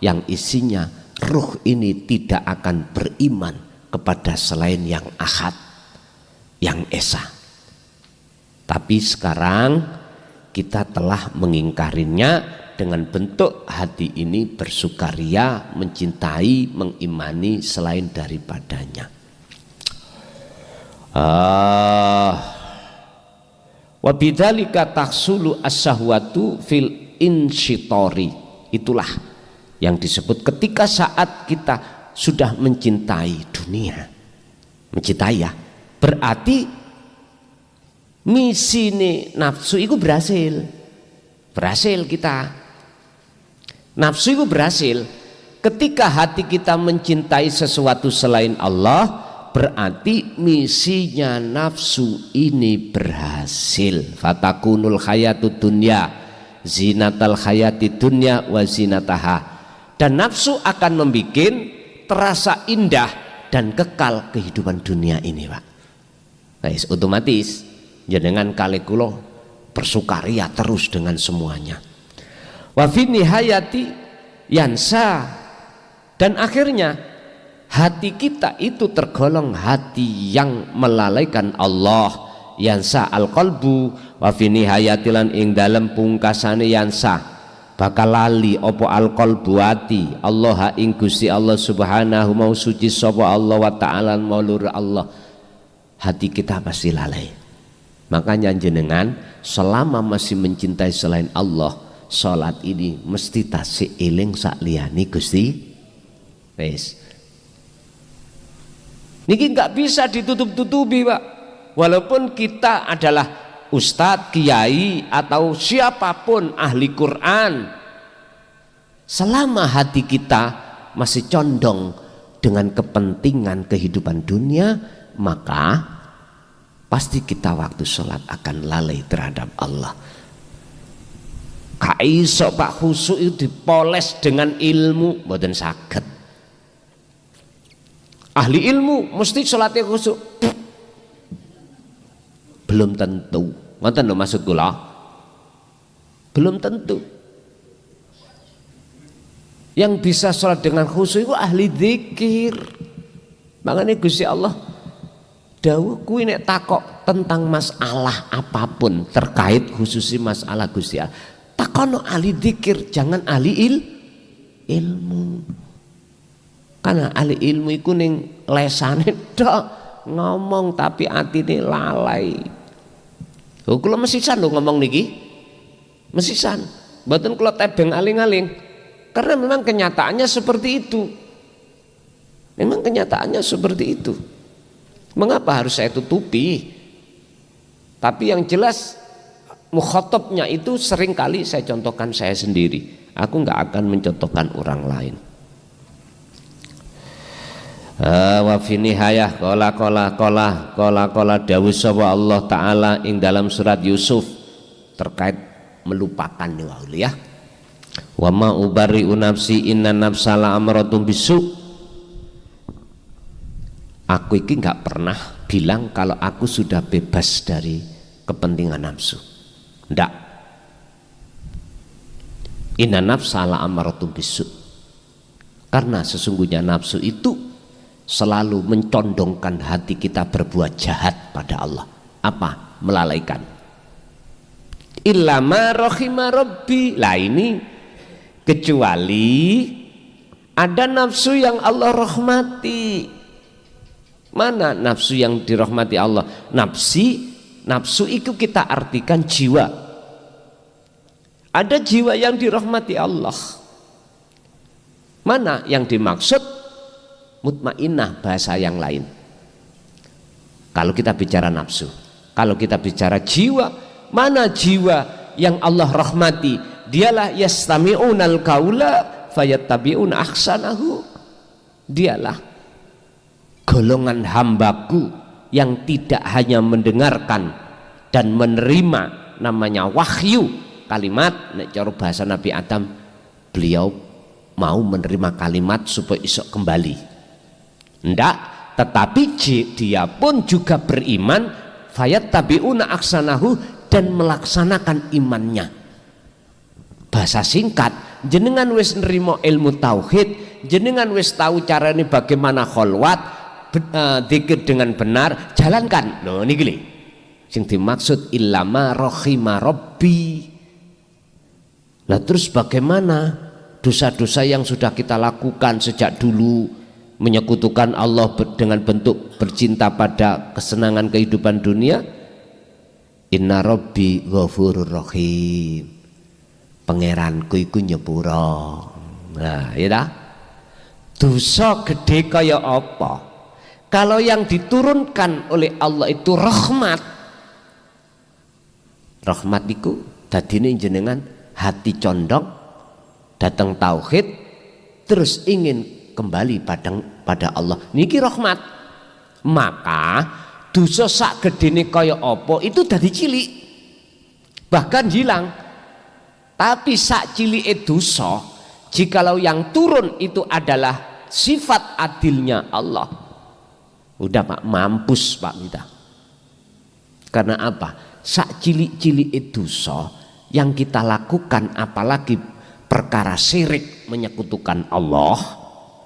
yang isinya ruh ini tidak akan beriman kepada selain yang ahad, yang esa. Tapi sekarang kita telah mengingkarinya dengan bentuk hati ini bersukaria, mencintai, mengimani selain daripadanya. Wa bidzalika tahsulu as-sahwatu fil insyitori. Itulah yang disebut ketika saat kita sudah mencintai dunia. Mencintai ya, berarti misi nih nafsu itu berhasil kita. Nafsu itu berhasil ketika hati kita mencintai sesuatu selain Allah, berarti misinya nafsu ini berhasil. Fatakunul hayatud dunya zinatal hayati dunya wa zinataha. Dan nafsu akan membuat terasa indah dan kekal kehidupan dunia ini Pak. Guys, otomatis jenengan kali kula bersukaria terus dengan semuanya. Wa fi nihayati yansa, dan akhirnya hati kita itu tergolong hati yang melalaikan Allah. Yansa al-qalbu wa fi nihayati lan ing dalem pungkasane yansa bakal lali opo al-qalbu hati Allah ing Gusti Allah subhanahu mau suci sapa Allah wa ta'ala maulur Allah. Hati kita pasti lalai. Makanya jenengan selama masih mencintai selain Allah, salat ini mesti tasik eling sak liyane Gusti. Wis. Niki nggak bisa ditutup-tutupi Pak. Walaupun kita adalah ustadz, kiai atau siapapun ahli Quran, selama hati kita masih condong dengan kepentingan kehidupan dunia, maka pasti kita waktu sholat akan lalai terhadap Allah. Kaiso Pak khusyuk itu dipoles dengan ilmu, mboten saged. Ahli ilmu mesti sholatnya khusyuk. Belum tentu. Ngoten lho maksud kula. Belum tentu. Yang bisa sholat dengan khusyuk itu ahli dzikir. Makanya Gusti Allah dawuh kuwi nek takok tentang masalah apapun terkait khususi masalah Gusti Allah, takono ahli dzikir, jangan ahli ilmu. Karena ahli ilmu iku ning lesane tok ngomong tapi atine lalai. Lho kula mesisan lho ngomong niki. Mesisan. Mboten kula tebeng aling-aling. Karena memang kenyataannya seperti itu. Memang kenyataannya seperti itu. Mengapa harus saya tutupi? Tapi yang jelas mukhatabnya itu seringkali saya contohkan saya sendiri. Aku nggak akan mencontohkan orang lain. Wa fi nihayah qala dawuh sapa Allah taala ing dalam surat Yusuf terkait melupakan ya. Wa ma ubari'u nafsi inna nafsa la'amaratum bisu. Aku iki nggak pernah bilang kalau aku sudah bebas dari kepentingan nafsu. Ndak. Inna nafsa la'amaratum bisu. Karena sesungguhnya nafsu itu selalu mencondongkan hati kita berbuat jahat pada Allah. Apa? Melalaikan. Illa ma rahima rabbi. Lah ini kecuali ada nafsu yang Allah rahmati. Mana nafsu yang dirahmati Allah? Nafsu itu kita artikan jiwa. Ada jiwa yang dirahmati Allah. Mana yang dimaksud? Mutmainnah, bahasa yang lain. Kalau kita bicara nafsu, kalau kita bicara jiwa, mana jiwa yang Allah rahmati? Dialah yastami'unal qaula fayattabi'una ahsanahu. Dialah golongan hambaku yang tidak hanya mendengarkan dan menerima namanya wahyu kalimat. Nek cara bahasa Nabi Adam, beliau mau menerima kalimat supaya isok kembali. Ndak, tetapi dia pun juga beriman fayattabi'una ahsanahu dan melaksanakan imannya. Bahasa singkat, jenengan wis nerimo ilmu tauhid, jenengan wis tahu caranya bagaimana kholwat, dzikir dengan benar, jalankan. Loh niki lho. Sing dimaksud illama rahima rabbi. Lah terus bagaimana dosa-dosa yang sudah kita lakukan sejak dulu, menyekutukan Allah dengan bentuk bercinta pada kesenangan kehidupan dunia? Inna rabbi ghafurur rahim. Pangeranku iku nyepura. Nah, ya dah. Dosa gede kaya apa? Kalau yang diturunkan oleh Allah itu rahmat. Rahmat iku dadine jenengan hati condong datang tauhid terus ingin kembali pada Allah. Niki rahmat. Maka dosa sak gedene kaya apa itu dadi cilik. Bahkan hilang. Tapi sak cilike dosa, jikalau yang turun itu adalah sifat adilnya Allah, udah Pak, mampus Pak kita. Karena apa? Sak cilik-cilike dosa yang kita lakukan, apalagi perkara syirik menyekutukan Allah,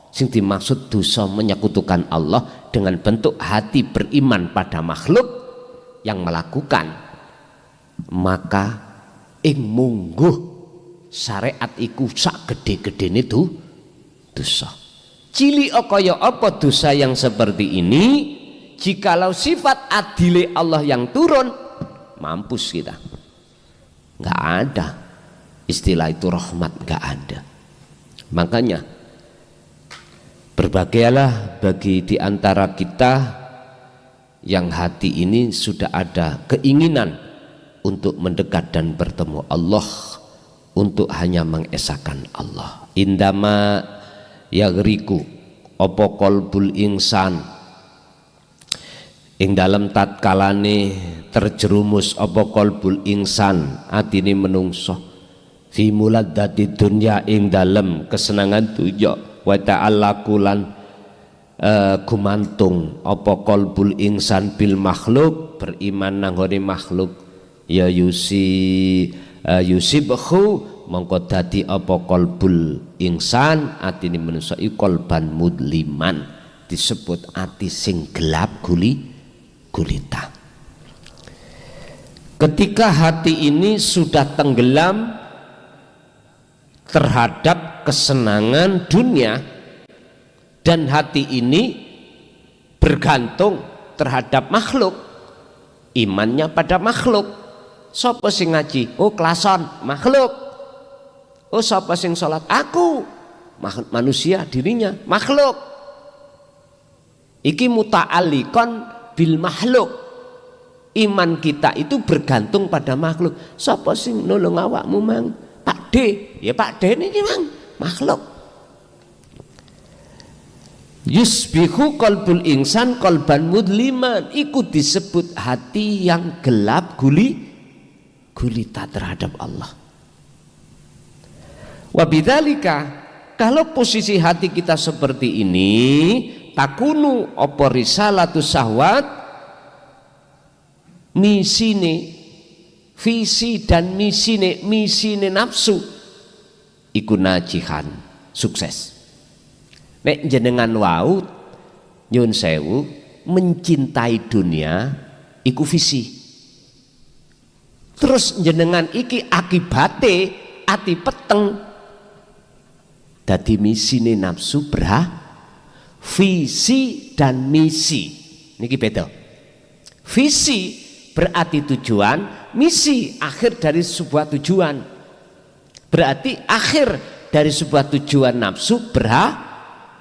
sing dimaksud dosa menyekutukan Allah dengan bentuk hati beriman pada makhluk yang melakukan, maka ing mungguh syariat iku sak gede-gedene itu dosa. Cilik kaya apa dosa yang seperti ini? Jikalau sifat adile Allah yang turun, mampus kita. Nggak ada istilah itu rahmat, nggak ada. Makanya berbahagialah bagi di antara kita yang hati ini sudah ada keinginan untuk mendekat dan bertemu Allah, untuk hanya mengesahkan Allah. Indama yagriku opo kolbul insan, ing dalam tatkalane terjerumus opo kolbul insan, atine menungso fi muladdati dunya, ing dalam kesenangan dunya, wa ta'allaqulan gumantung apa qalbul insan bil makhluk, beriman nanggone makhluk ya yusibhu mongko dadi apa qalbul insan atine manusa iku qalban mudliman, disebut ati sing gelap gulita. Ketika hati ini sudah tenggelam terhadap kesenangan dunia dan hati ini bergantung terhadap makhluk, imannya pada makhluk. Sapa sing ngaji? Oh klason, makhluk. Oh sapa sing sholat? Aku, manusia dirinya makhluk. Iki muta'alliqon bil makhluk. Iman kita itu bergantung pada makhluk. Sapa sing nolong awakmu mang? Pak D. Ya Pak D ini mang makhluk. Yusbihu qalbul insan qalban mudliman, iku disebut hati yang gelap gulita terhadap Allah. Wabidzalika, kalau posisi hati kita seperti ini, takunu apa risalatus syahwat, misine visi dan misine nafsu iku najihan, sukses. Nek jenengan wau nyun sewu mencintai dunia iku visi, terus jenengan iki akibate ati peteng dadi misine nafsu visi dan misi niki beda. Visi berarti tujuan, misi akhir dari sebuah tujuan. Berarti akhir dari sebuah tujuan nafsu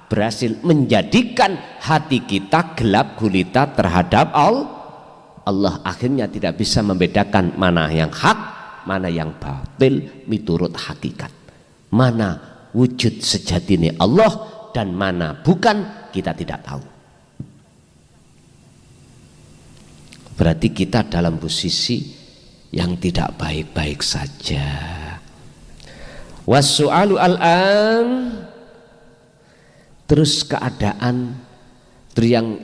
berhasil menjadikan hati kita gelap gulita terhadap Allah. Akhirnya tidak bisa membedakan mana yang hak, mana yang batil miturut hakikat. Mana wujud sejatine Allah dan mana bukan, kita tidak tahu. Berarti kita dalam posisi yang tidak baik-baik saja. Wassu'alu al'an, terus keadaan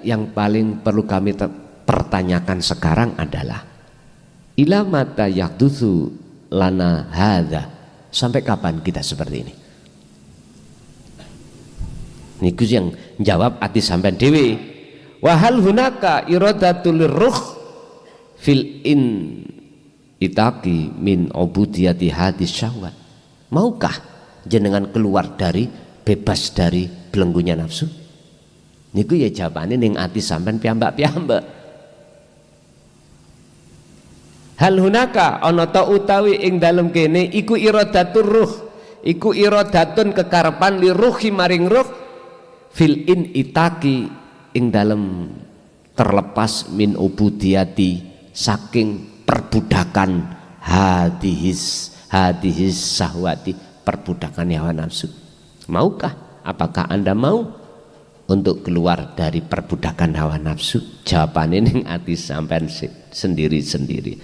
yang paling perlu kami pertanyakan sekarang adalah ila mata yahdutsu lana hadza, sampai kapan kita seperti ini? Niku yang jawab ati sampean dhewe. Wa hal hunaka iradatul ruh fil in itaqi min ubudiyati hadis syahwat. Maukah jenengan keluar dari, bebas dari belenggunya nafsu? Niku ya jawabane ning ati sampean piyambak-piyambak. Hal hunaka ana ta utawi ing dalem kene iku iradatur ruh, iku iradatun kekarepan li ruhi maring ruh fil in itaqi ing dalem terlepas min ubudiyati saking perbudakan hadis sahwati, perbudakan hawa nafsu. Maukah? Apakah Anda mau untuk keluar dari perbudakan hawa nafsu? Jawabannya ning ati sampean sendiri-sendiri.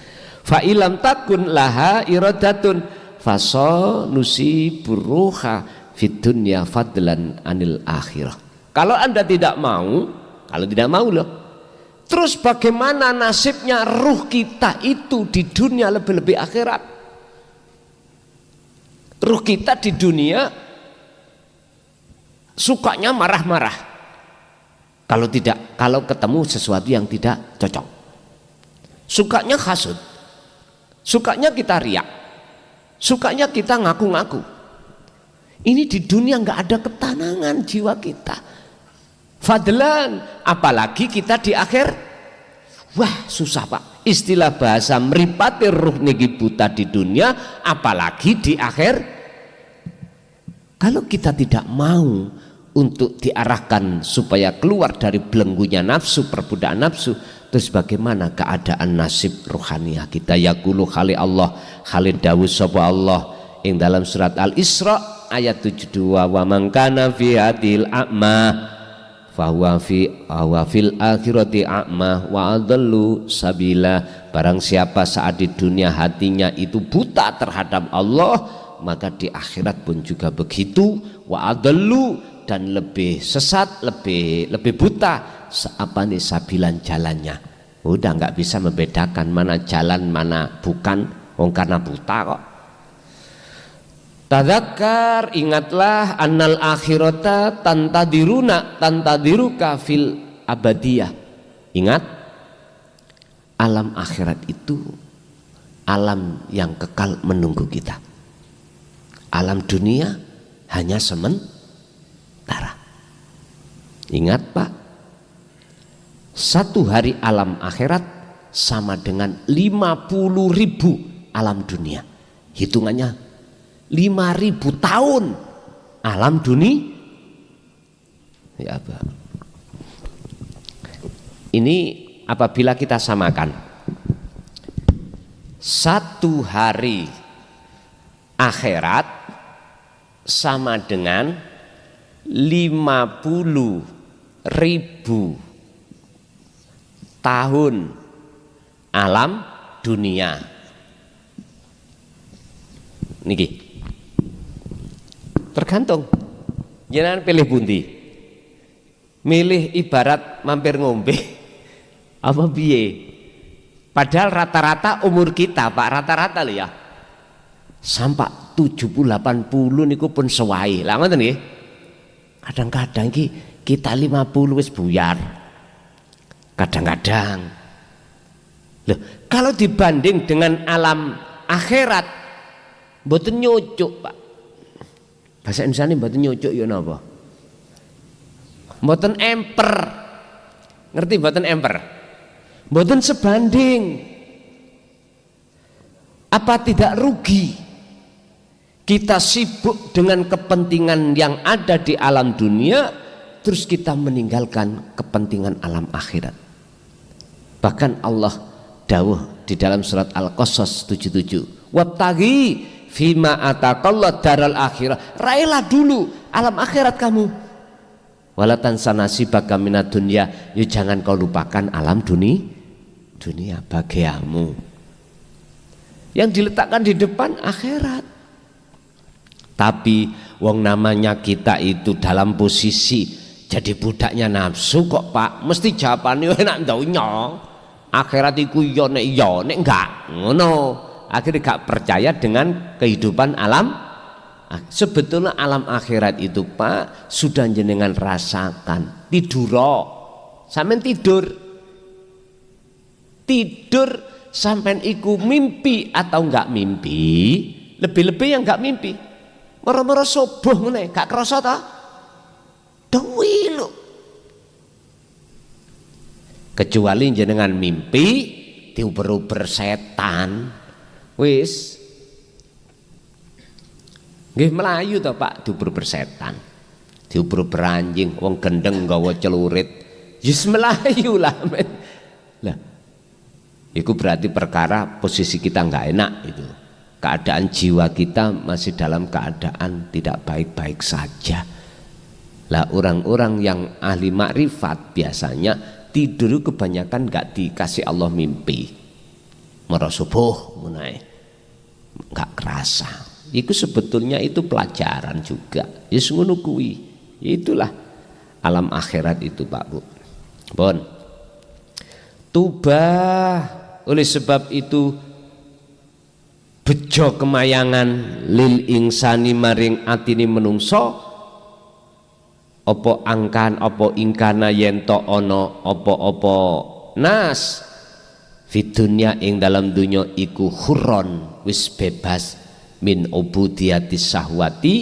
Fa ilam takun laha iradatun faso nusiburuha fid dunya fadlan anil akhirah. Kalau Anda tidak mau, loh, terus bagaimana nasibnya ruh kita itu di dunia, lebih-lebih akhirat? Ruh kita di dunia sukanya marah-marah kalau ketemu sesuatu yang tidak cocok, sukanya hasud, sukanya kita riak, sukanya kita ngaku-ngaku. Ini di dunia nggak ada ketenangan jiwa kita. Fadlan, apalagi kita di akhir. Wah susah Pak, istilah bahasa mripate ruh niki buta di dunia, apalagi di akhir. Kalau kita tidak mau untuk diarahkan supaya keluar dari belenggunya nafsu, perbudakan nafsu, terus bagaimana keadaan nasib rohaniah kita? Yaqulu khali Allah, khali dawuh sapa Allah ing dalam surat Al-Isra ayat 72, wa man kana fi hadil a'ma fahuwa fil akhirati a'ma wa adallu sabila. Barang siapa saat di dunia hatinya itu buta terhadap Allah, maka di akhirat pun juga begitu. Wa adallu, dan lebih sesat, lebih buta apa nih sabilan jalannya. Udah nggak bisa membedakan mana jalan mana bukan, karena buta kok. Tadzakkar, ingatlah, annal akhirata tantadiruka fil abadiyah. Ingat, alam akhirat itu alam yang kekal menunggu kita. Alam dunia hanya sementara. Ingat Pak, satu hari alam akhirat sama dengan 50.000 alam dunia. Hitungannya 5.000 tahun alam dunia. Ya Pak. Ini apabila kita samakan satu hari akhirat sama dengan 50.000 tahun alam dunia. Niki tergantung jenengan pilih pundi. Milih ibarat mampir ngombe apa piye? Padahal rata-rata umur kita Pak, rata-rata lho ya, sampai 70-80 niku pun sewai. Lah ngoten nggih. Kadang-kadang kita 50 wis buyar. Kadang-kadang. Loh, kalau dibanding dengan alam akhirat mboten nyucuk Pak. Bahasa Indonesia ini mboten nyucuk ya napa? Mboten emper. Ngerti mboten emper? Mboten sebanding. Apa tidak rugi kita sibuk dengan kepentingan yang ada di alam dunia, terus kita meninggalkan kepentingan alam akhirat? Bahkan Allah dawuh di dalam surat Al-Qasas 77, wabtaghi fima ataqallah daral akhirah, raihlah dulu alam akhirat kamu, wala tansa nasibaka minad dunya, ya jangan kau lupakan alam dunia bagiamu. Yang diletakkan di depan akhirat. Tapi wong namanya kita itu dalam posisi jadi budaknya nafsu kok Pak, mesti jawabannya enak donya. Akhirat iku yo nek enggak ngono. Akhirnya gak percaya dengan kehidupan alam. Sebetulnya alam akhirat itu Pak sudah jenengan rasakan. Tidur, sampean tidur sampean iku mimpi atau enggak mimpi? Lebih-lebih yang enggak mimpi. Moro-moro subuh ngene, gak krasa ta? Dewi lho. Kecuali jenengan mimpi diuber-uber setan. Wis nggih melayu to Pak, diuber-uber setan, diuber-uber anjing, wong gendeng nggawa celurit, wis melayu lah men. Lah itu berarti perkara posisi kita nggak enak itu. Keadaan jiwa kita masih dalam keadaan tidak baik-baik saja. Lah orang-orang yang ahli makrifat biasanya tidur kebanyakan nggak dikasih Allah mimpi. Mara subuh mulai nggak kerasa. Itu sebetulnya itu pelajaran juga. Ya ngono kuwi. Itulah alam akhirat itu Pak Bu. Bon. Tubah oleh sebab itu bejo kemayangan lil insani maring atini menungso opo angkan opo ingkana yento ono opo nas fidunya ing dalam dunya iku huron wis bebas min ubudiyati sahwati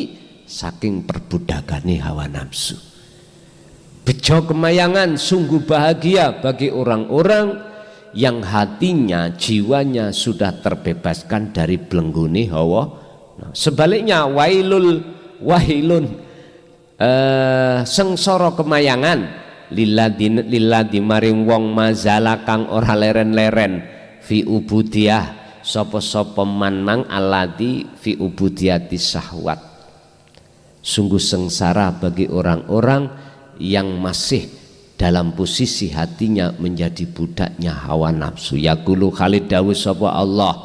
saking perbudakane hawa nafsu. Bejo kemayangan, sungguh bahagia bagi orang-orang yang hatinya, jiwanya sudah terbebaskan dari belengguni hawa. Nah, sebaliknya wailun sengsara kemayangan lilladzi maring wong mazala kang ora leren-leren fi ubudiyah sapa-sapa manang alladzi fi ubudiyati syahwat. Sungguh sengsara bagi orang-orang yang masih dalam posisi hatinya menjadi budaknya hawa nafsu. Yaqulu Khalid dawuh sapa Allah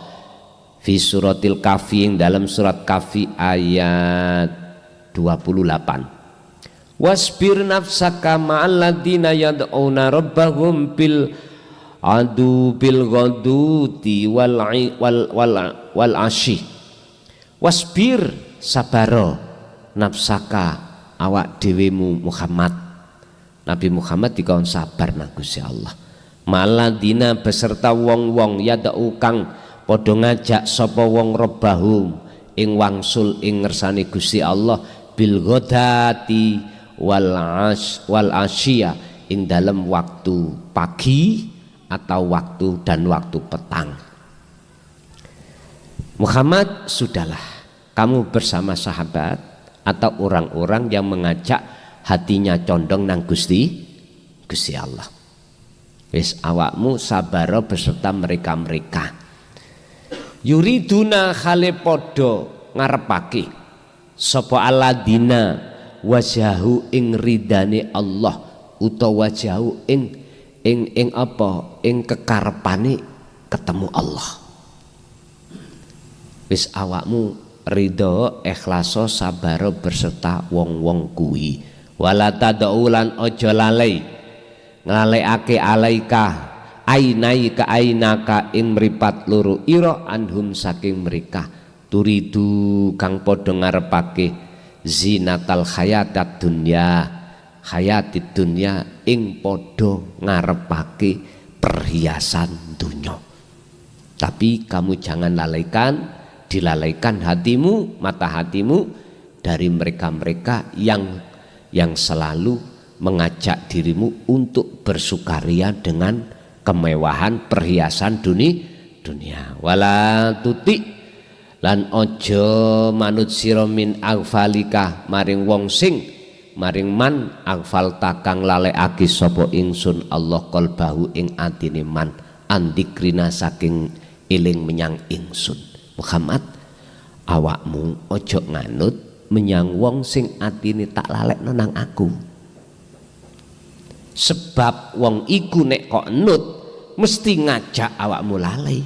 fi suratil Kahfi, dalam surat Kahfi ayat 28. wasbir nafsaka ma'al ladzina yad'una rabbahum bil ghaduti wal ashi. Wasbir sabaro nafsaka awak dewemu Muhammad, Nabi Muhammad dikon sabar nang Gusti Allah. Maladina beserta wong-wong yad'u kang padha ngajak sapa wong rabbahum ing wangsul ing ngersane Gusti Allah bil ghadati wal asyiya ing dalam waktu pagi atau waktu dan waktu petang. Muhammad, sudahlah kamu bersama sahabat atau orang-orang yang mengajak hatinya condong nang Gusti Allah. Wis awakmu sabaro beserta mereka-mereka. Yuriduna khale podo ngarepake sapa aladina wajahu ing ridane Allah utawa wajahu ing apa ing kekarepane ketemu Allah. Wis awakmu ridho ikhlaso sabaro beserta wong-wong kuwi. Wala tadaulan ojo lalai ngalekake alaika ainai ka ainaka ing mripat loro ira anhum saking mereka turidu kang padha ngarepake zinatal hayatad dunya hayatid dunya ing padha ngarepake perhiasan dunya. Tapi kamu jangan dilalaikan hatimu, mata hatimu dari mereka-mereka yang selalu mengajak dirimu untuk bersukaria dengan kemewahan perhiasan dunia. Wala tuti lan ojo manut sira min aghfalika maring wong sing maring man aghfalta kang lalekake sapa ingsun Allah qalbahu ing atine man andikrina saking eling menyang ingsun. Muhammad, awakmu ojo nganut menyang wong sing atine tak lalekno nang aku. Sebab wong iku nek kok nut mesti ngajak awakmu lalai.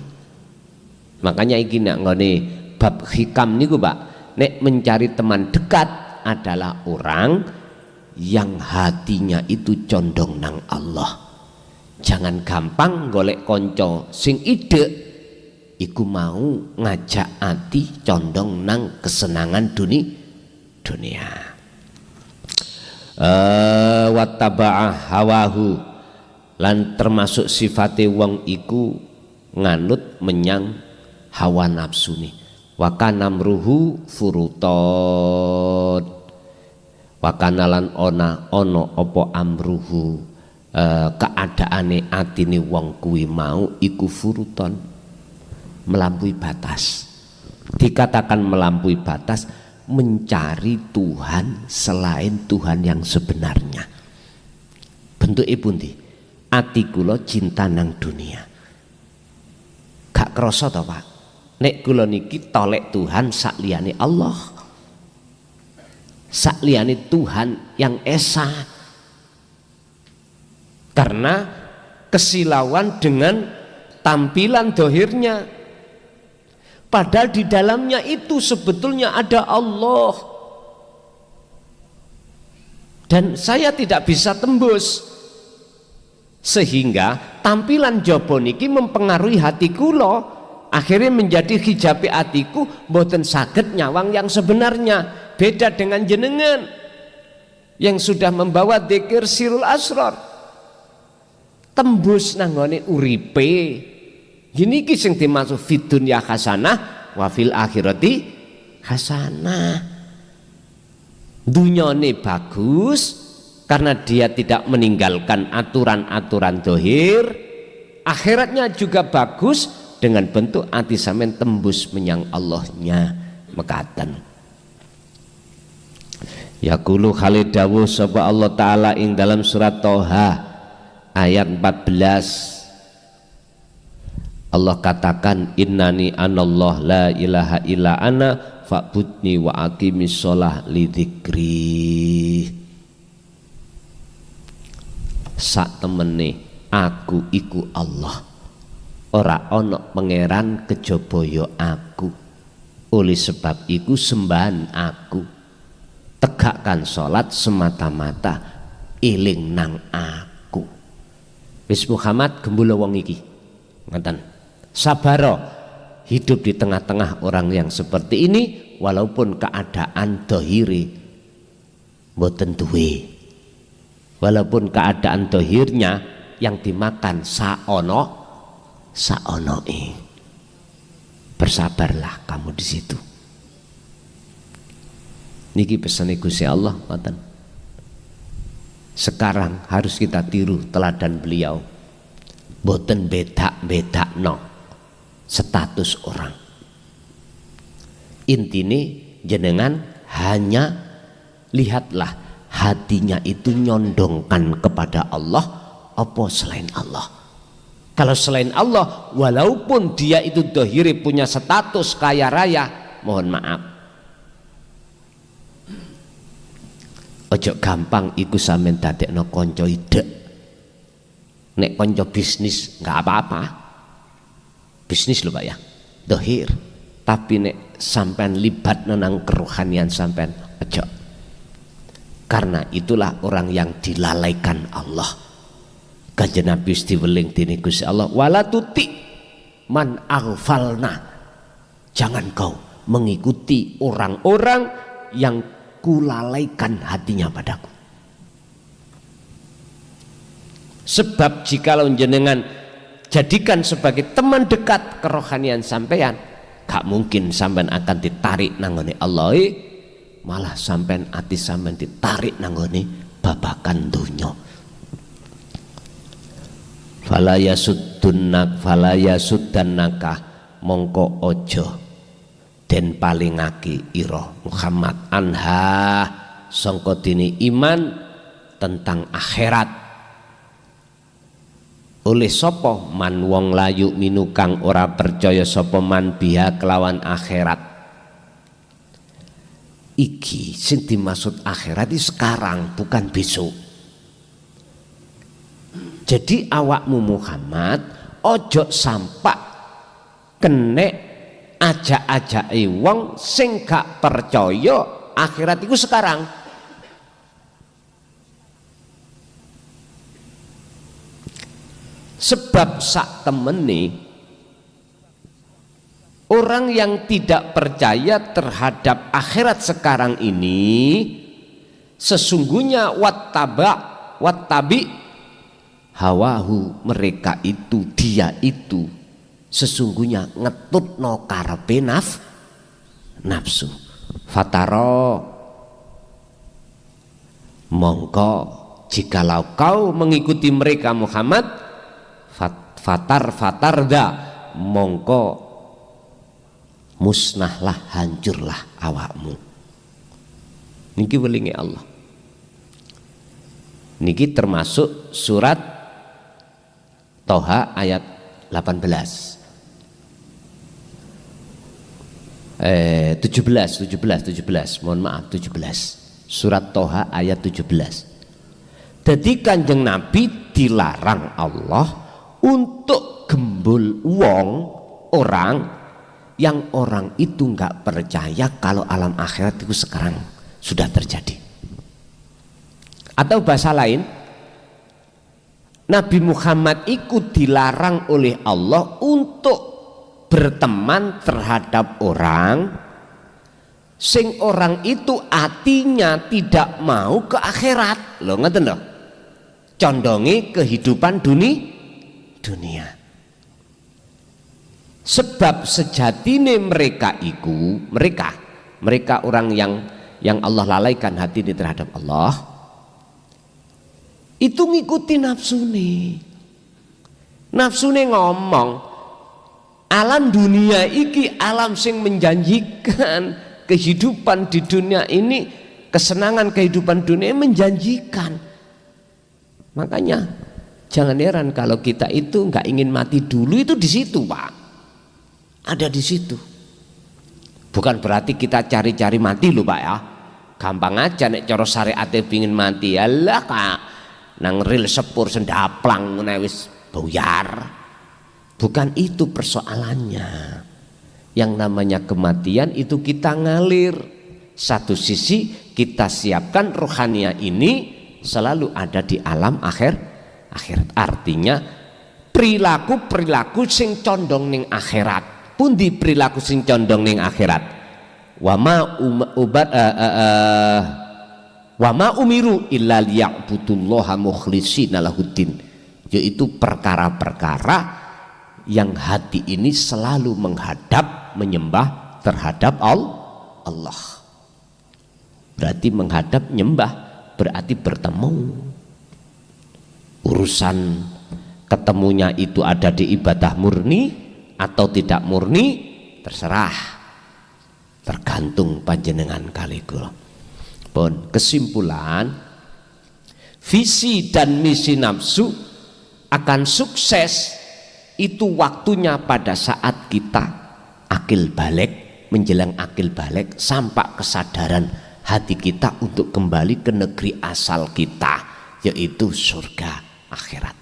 Makanya iki nek nggone bab hikam niku Pak, nek mencari teman dekat adalah orang yang hatinya itu condong nang Allah. Jangan gampang golek konco sing ide iku mau ngajak hati condong nang kesenangan dunia. Wattaba'a hawahu lan termasuk sifate wong iku nganut menyang hawa nafsune. Wa kana amruhu furuton wa kana lan ana apa amruhu keadaane atine wong kuwi mau iku furuton melampaui batas. Dikatakan melampaui batas mencari Tuhan selain Tuhan yang sebenarnya. Bentuk pundi? Ati kula cinta nang dunia. Gak krasa to Pak? Nek kula niki tolek Tuhan sakliyane Allah. Sakliyane Tuhan yang esa. Karena kesilauan dengan tampilan dohirnya. Padahal di dalamnya itu sebetulnya ada Allah. Dan saya tidak bisa tembus. Sehingga tampilan jaba niki mempengaruhi hati kula. Akhirnya menjadi hijabi hatiku mboten saged nyawang yang sebenarnya. Beda dengan jenengan yang sudah membawa dzikir sirul asrar. Tembus nanggone uripe. Gini ki sing dimaksud fid dunya hasanah wa fil akhirati hasanah. Dunyane bagus karena dia tidak meninggalkan aturan-aturan dohir. Akhiratnya juga bagus dengan bentuk ati sampean tembus menyang Allahnya mekaten. Yaqulu Khalid dawuh sapa Allah taala ing dalam surat Toha ayat 14. Allah katakan innani anallah la ilaha illa ana fa'budni wa aqimis shalah li dzikri. Sak temene aku iku Allah. Ora ana pangeran kejaba ya aku. Oleh sebab iku sembahan aku. tegakkan sholat semata-mata eling nang aku. Wis Muhammad gembula wong iki ngoten, sabaro hidup di tengah-tengah orang yang seperti ini walaupun keadaan dohiri mboten duwe, walaupun keadaan dohirnya yang dimakan saonoe, bersabarlah kamu di situ. Niki pesan Gusti Allah ngoten. Sekarang harus kita tiru teladan beliau. Boten beda no status orang. Intine jenengan hanya lihatlah hatinya itu nyondongkan kepada Allah apa selain Allah. Kalau selain Allah, walaupun dia itu dohiri punya status kaya raya, mohon maaf, ojo gampang iku sampean dadekno kanca idek. Nek kanca bisnis nggak apa-apa, bisnis lho Pak ya, dohir. Tapi nek sampean libat nang kerohanian sampean, ojo. Karena itulah orang yang dilalaikan Allah. Kanjeng Nabi diweling dene Gusti Allah, wala tuti man aghfalna. Jangan kau mengikuti orang-orang yang kulalaikan hatinya padaku. Sebab jikalau jenengan jadikan sebagai teman dekat kerohanian sampean, gak mungkin sampean akan ditarik nanggone Allah, malah sampean ati sampean ditarik nanggone babakan dunya. Fala yasuddannaka mongko ojo den palingake ira Muhammad anha sangka dene iman tentang akhirat. Oleh sapa man wong layu minu kang ora percaya sapa man biha kelawan akhirat. Iki sing dimaksud akhirat iki sekarang bukan besok. Jadi awakmu Muhammad ojo sampak kenek ajak-ajake wong sing gak percaya akhirat iku sekarang. Sebab sak temene orang yang tidak percaya terhadap akhirat sekarang ini sesungguhnya wattabi hawahu, mereka itu, dia itu sesungguhnya ngetutno karepe nafsu. Fataro mongko jikalau kau mengikuti mereka Muhammad, fatarda mongko musnahlah, hancurlah awakmu. Niki welinge Allah. Niki termasuk surat Toha ayat 18 17, mohon maaf 17, surat Toha ayat 17. Jadi Kanjeng Nabi dilarang Allah untuk gembul wong orang yang orang itu nggak percaya kalau alam akhirat itu sekarang sudah terjadi. Atau bahasa lain, Nabi Muhammad ikut dilarang oleh Allah untuk berteman terhadap orang sing orang itu hatinya tidak mau ke akhirat. Loh ngeten loh, condongi kehidupan dunia. Sebab sejatine mereka orang yang Allah lalaikan hati ini terhadap Allah, itu ngikuti nafsune ngomong alam dunia iki alam sing menjanjikan, kehidupan di dunia ini, kesenangan kehidupan dunia menjanjikan. Makanya jangan heran kalau kita itu nggak ingin mati dulu, itu di situ Pak, ada di situ. Bukan berarti kita cari-cari mati loh Pak ya, gampang aja nek cara syariate pingin mati, alah Kak nang ril sepur sendaplang wis buyar. Bukan itu persoalannya. Yang namanya kematian itu kita ngalir satu sisi kita siapkan rohania ini selalu ada di alam akhirat. Artinya perilaku sing condong ning akhirat. Pundi perilaku sing condong ning akhirat? Wa ma umiru illa liya'budullaha mukhlishina lahuddin, yaitu perkara-perkara yang hati ini selalu menghadap menyembah terhadap Allah. Berarti menghadap nyembah berarti bertemu. Urusan ketemunya itu ada di ibadah murni atau tidak murni terserah, tergantung panjenengan kali kula. Pun kesimpulan, visi dan misi nafsu akan sukses itu waktunya pada saat kita akil balik, menjelang akil balik, sampai kesadaran hati kita untuk kembali ke negeri asal kita, yaitu surga akhirat.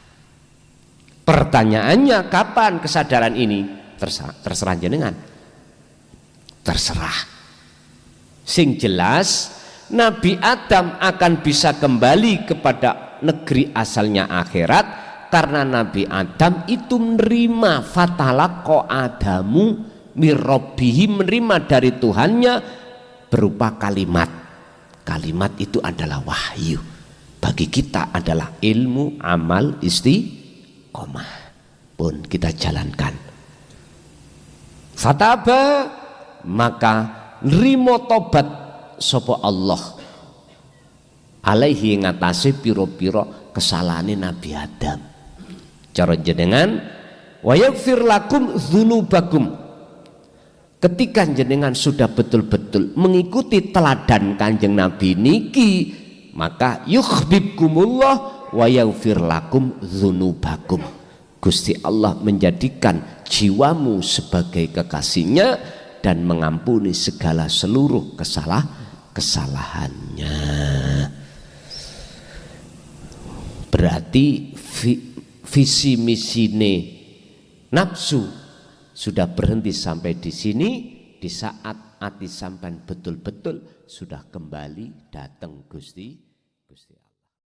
Pertanyaannya, kapan kesadaran ini? Terserah jenengan, terserah. Sing jelas Nabi Adam akan bisa kembali kepada negeri asalnya akhirat karena Nabi Adam itu menerima fatalaqa Adamu mirrabbihi, menerima dari Tuhannya berupa kalimat. Kalimat itu adalah wahyu. Bagi kita adalah ilmu, amal, istiqomah. Pun kita jalankan. Fataba, maka nrimo tobat sapa Allah alaihi ngatasi piro-piro kesalahane Nabi Adam. Cara jenengan wa yaghfir lakum dzunubakum, ketika jenengan sudah betul-betul mengikuti teladan Kanjeng Nabi niki, maka yukhbibkumullah wa yaghfir lakum dzunubakum. Gusti Allah menjadikan jiwamu sebagai kekasihnya dan mengampuni segala seluruh kesalahannya. Berarti visi misine nafsu sudah berhenti sampai di sini. Di saat hati sampai betul-betul sudah kembali datang Gusti